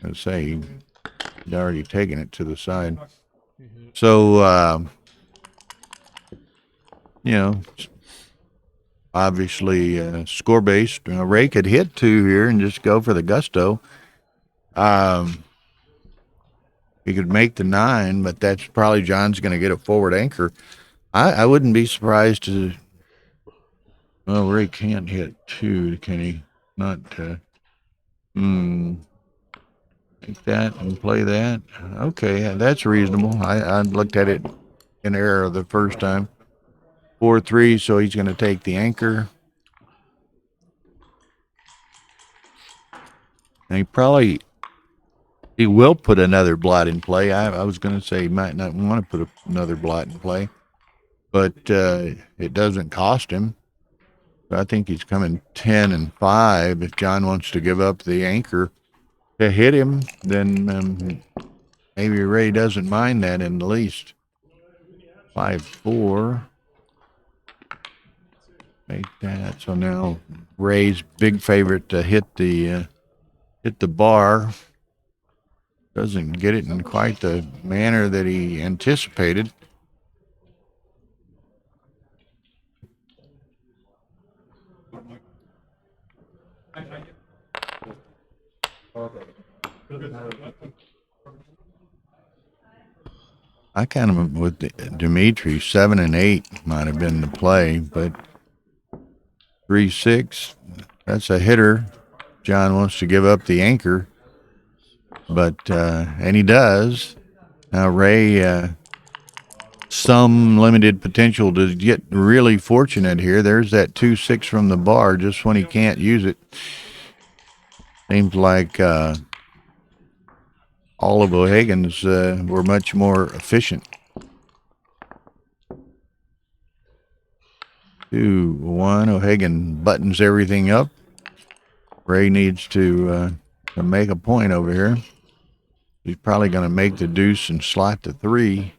I'd say he'd already taken it to the side. So, you know, obviously score-based. Ray could hit 2 here and just go for the gusto. He could make the 9, but that's probably John's going to get a forward anchor. I wouldn't be surprised to. Well, Ray can't hit 2, can he? Not. Take that and play that. Okay, that's reasonable. I looked at it in error the first time. 4-3, so he's going to take the anchor. And he will put another blot in play. I was going to say he might not want to put another blot in play, but it doesn't cost him. So I think he's coming 10 and 5. If John wants to give up the anchor to hit him, then maybe Ray doesn't mind that in the least. 5-4. Make that. So now Ray's big favorite to hit the bar. Doesn't get it in quite the manner that he anticipated. I kind of with Dimitri 7 and 8 might have been the play, but 3-6. That's a hitter. John wants to give up the anchor, but and he does. Now Ray, some limited potential to get really fortunate here. There's that 2-6 from the bar just when he can't use it. Seems like all of O'Hagan's were much more efficient. 2-1. O'Hagan buttons everything up. Ray needs to make a point over here. He's probably going to make the deuce and slot to 3.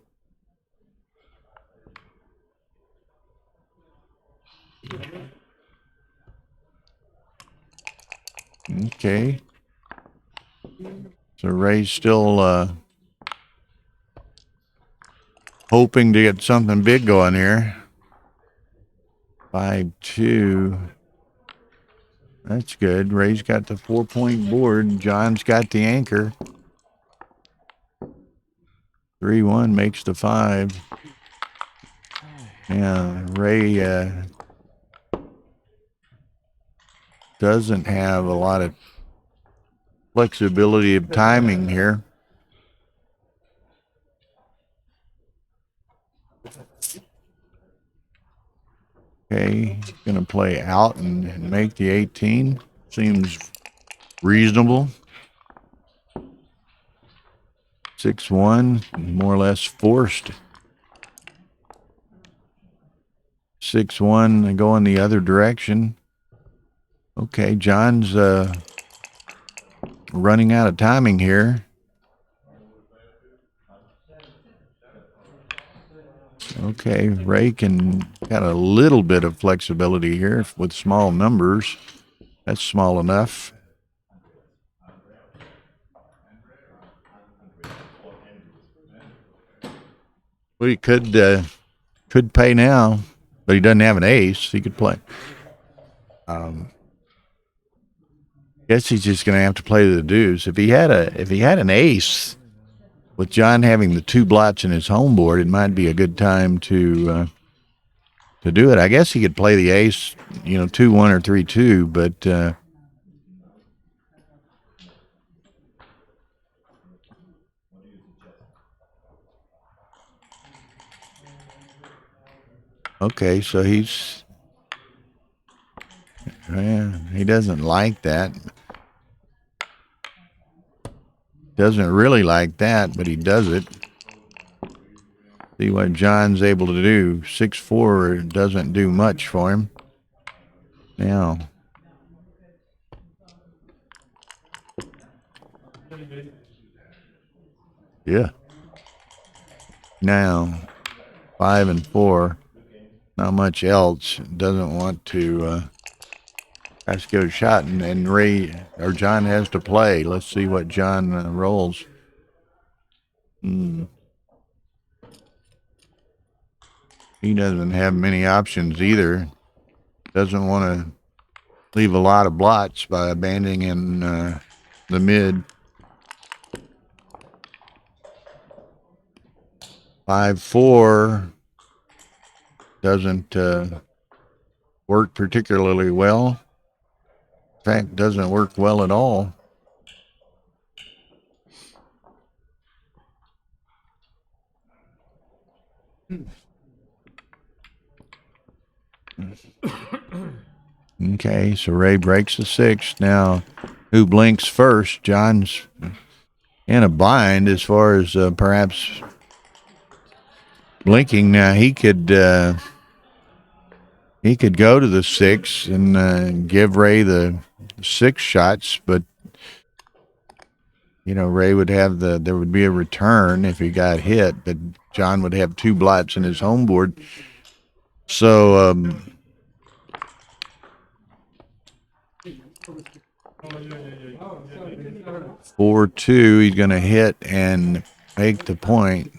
Okay. So Ray's still hoping to get something big going here. 5-2. That's good. Ray's got the 4-point board. John's got the anchor. 3-1 makes the 5. Yeah, Ray doesn't have a lot of flexibility of timing here. Okay, he's going to play out and make the 18. Seems reasonable. 6-1, more or less forced. 6-1 going the other direction. Okay, John's running out of timing here. Okay, Ray got a little bit of flexibility here with small numbers. That's small enough. Well, he could pay now, but he doesn't have an ace. He could play. Guess he's just going to have to play the deuce. If he had an ace, with John having the 2 blots in his home board, it might be a good time to do it. I guess he could play the ace, 2-1 or 3-2, but okay, so he doesn't like that. Doesn't really like that, but he does it. See what John's able to do. 6-4 doesn't do much for him. Now, yeah. Now, 5 and 4. Not much else. Doesn't want to. Has to give it a shot, and Ray or John has to play. Let's see what John rolls. He doesn't have many options either. Doesn't want to leave a lot of blots by abandoning the mid. 5-4 doesn't work particularly well. In fact, doesn't work well at all. Okay, so Ray breaks the 6. Now who blinks first. John's in a bind as far as perhaps blinking. Now he could go to the 6 and give Ray the 6 shots, but you know, Ray would have there would be a return if he got hit, but John would have 2 blots in his home board. So 4-2, he's going to hit and make the point.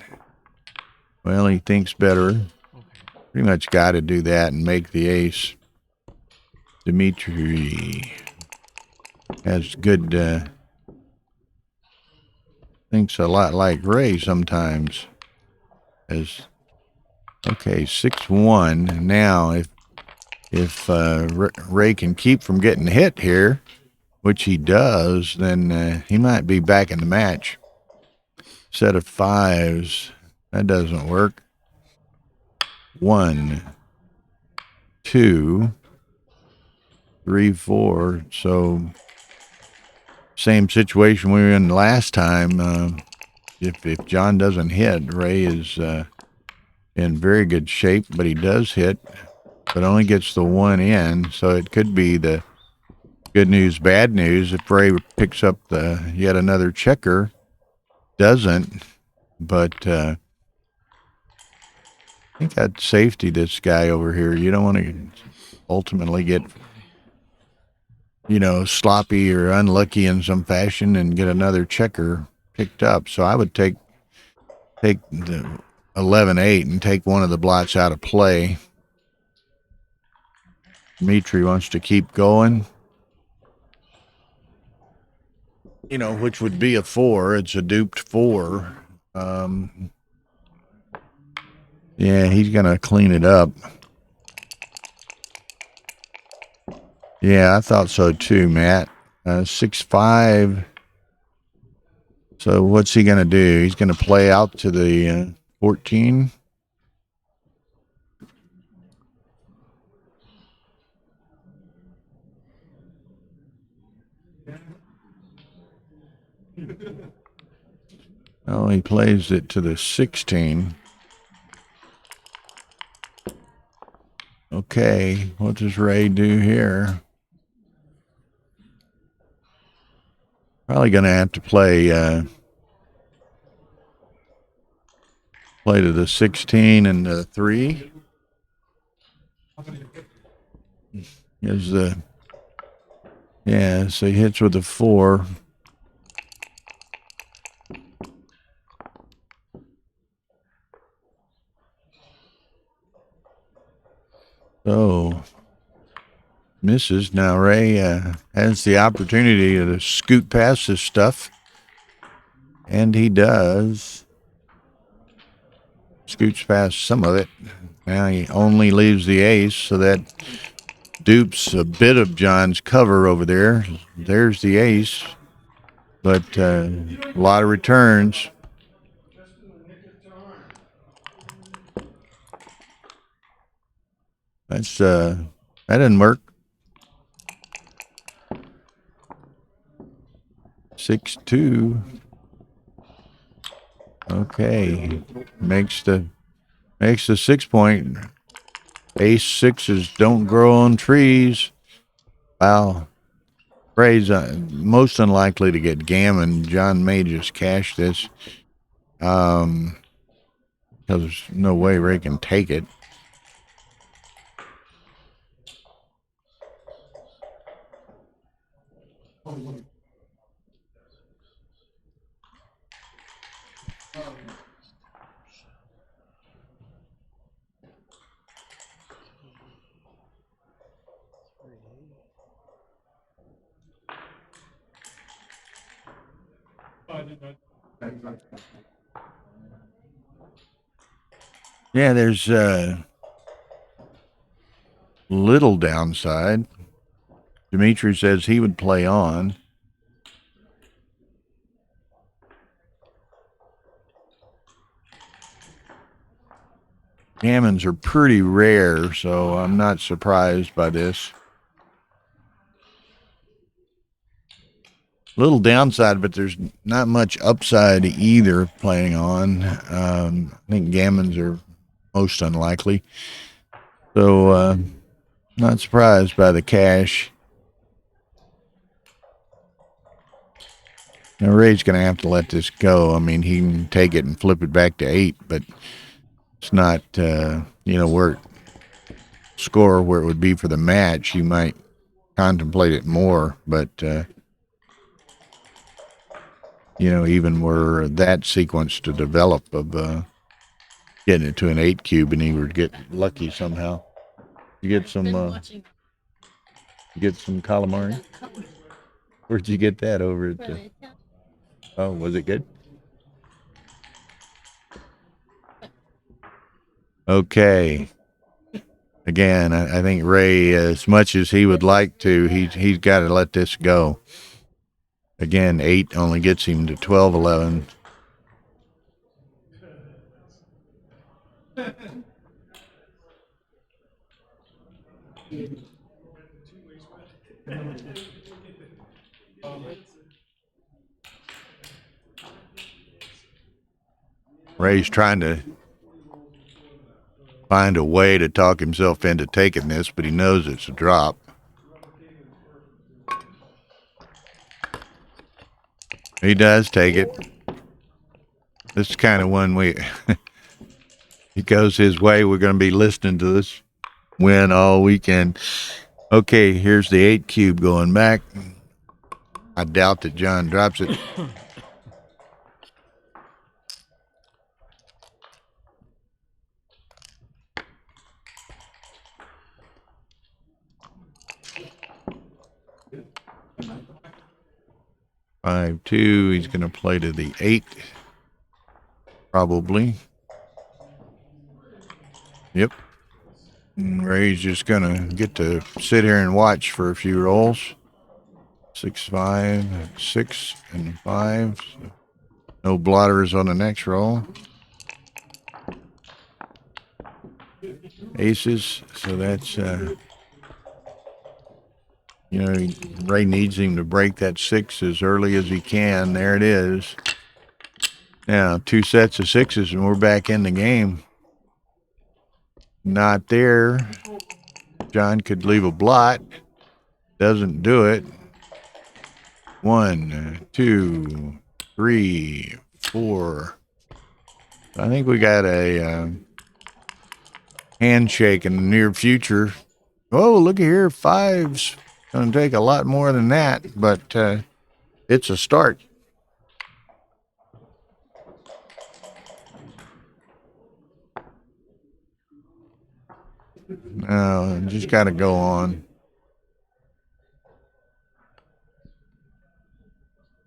Well, he thinks better. Pretty much got to do that and make the ace. Dimitri has good, thinks a lot like Ray sometimes. Okay, 6-1. Now, if Ray can keep from getting hit here, which he does, then he might be back in the match. Set of 5s. That doesn't work. 1, 2, 3, 4. So same situation we were in last time. If John doesn't hit, Ray is in very good shape, but he does hit, but only gets the 1 in. So it could be the good news, bad news. If Ray picks up yet another checker, doesn't, but I think I'd safety this guy over here. You don't want to ultimately get, you know, sloppy or unlucky in some fashion and get another checker picked up. So I would take the 11-8 and take one of the blots out of play. Dimitri wants to keep going. You know, which would be a 4. It's a duped 4. Yeah, he's going to clean it up. Yeah, I thought so too, Matt. 6-5. So what's he going to do? He's going to play out to the 14. Oh, he plays it to the 16. Okay, what does Ray do here? Probably going to have to play to the 16 and the 3. So he hits with the 4. So misses. Now Ray has the opportunity to scoot past this stuff, and he does. Scoots past some of it. Now he only leaves the ace, so that dupes a bit of John's cover over there. There's the ace, but a lot of returns. That didn't work. 6-2. Okay, makes the 6 point. Ace 6s don't grow on trees. Wow. Ray's most unlikely to get gammon. John may just cash this. Because there's no way Ray can take it. Yeah, there's little downside. Dimitri says he would play on. Gammons are pretty rare, so I'm not surprised by this. Little downside, but there's not much upside either playing on. I think gammons are most unlikely. So, not surprised by the cash. Now, Ray's going to have to let this go. I mean, he can take it and flip it back to 8, but it's not, where score where it would be for the match. You might contemplate it more, but, even were that sequence to develop of getting it to an 8 cube and he would get lucky somehow. You get some, calamari? Where'd you get that over at the... Oh, was it good? Okay. Again, I think Ray, as much as he would like to, he's got to let this go. Again, 8 only gets him to 12-11. Ray's trying to find a way to talk himself into taking this, but he knows it's a drop. He does take it. This is kind of one he goes his way. We're going to be listening to this win all weekend. Okay, here's the 8 cube going back. I doubt that John drops it. Five, 2. He's going to play to the 8. Probably. Yep. And Ray's just going to get to sit here and watch for a few rolls. 6, 5, 6, and 5. So no blotters on the next roll. Aces. So that's, Ray needs him to break that 6 as early as he can. There it is. Now, 2 sets of 6s, and we're back in the game. Not there. John could leave a blot. Doesn't do it. 1, 2, 3, 4. I think we got a handshake in the near future. Oh, look here. 5's going to take a lot more than that, but it's a start. No, just got to go on.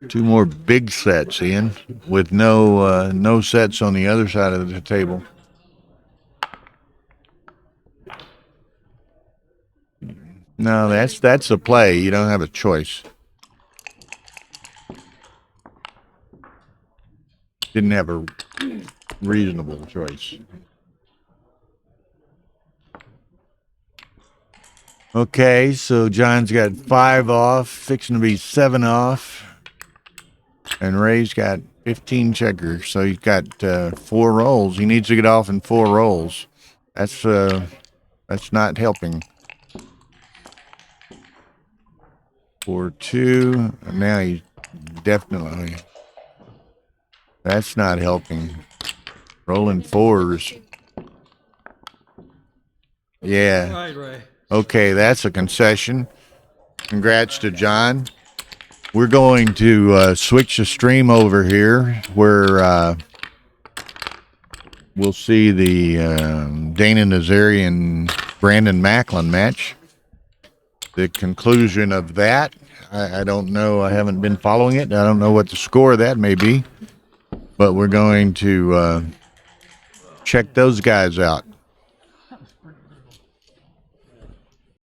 2 more big sets, Ian, with no sets on the other side of the table. No, that's a play. You don't have a choice. Didn't have a reasonable choice. Okay, so John's got 5 off, fixing to be 7 off. And Ray's got 15 checkers, so he's got 4 rolls. He needs to get off in 4 rolls. That's not helping. 4, 2. And now he's definitely. That's not helping. Rolling 4s. Yeah. All right, Ray. Okay, that's a concession. Congrats to John. We're going to switch the stream over here where we'll see the Dana Nazarian Brandon Macklin match. The conclusion of that, I don't know. I haven't been following it. I don't know what the score of that may be, but we're going to check those guys out.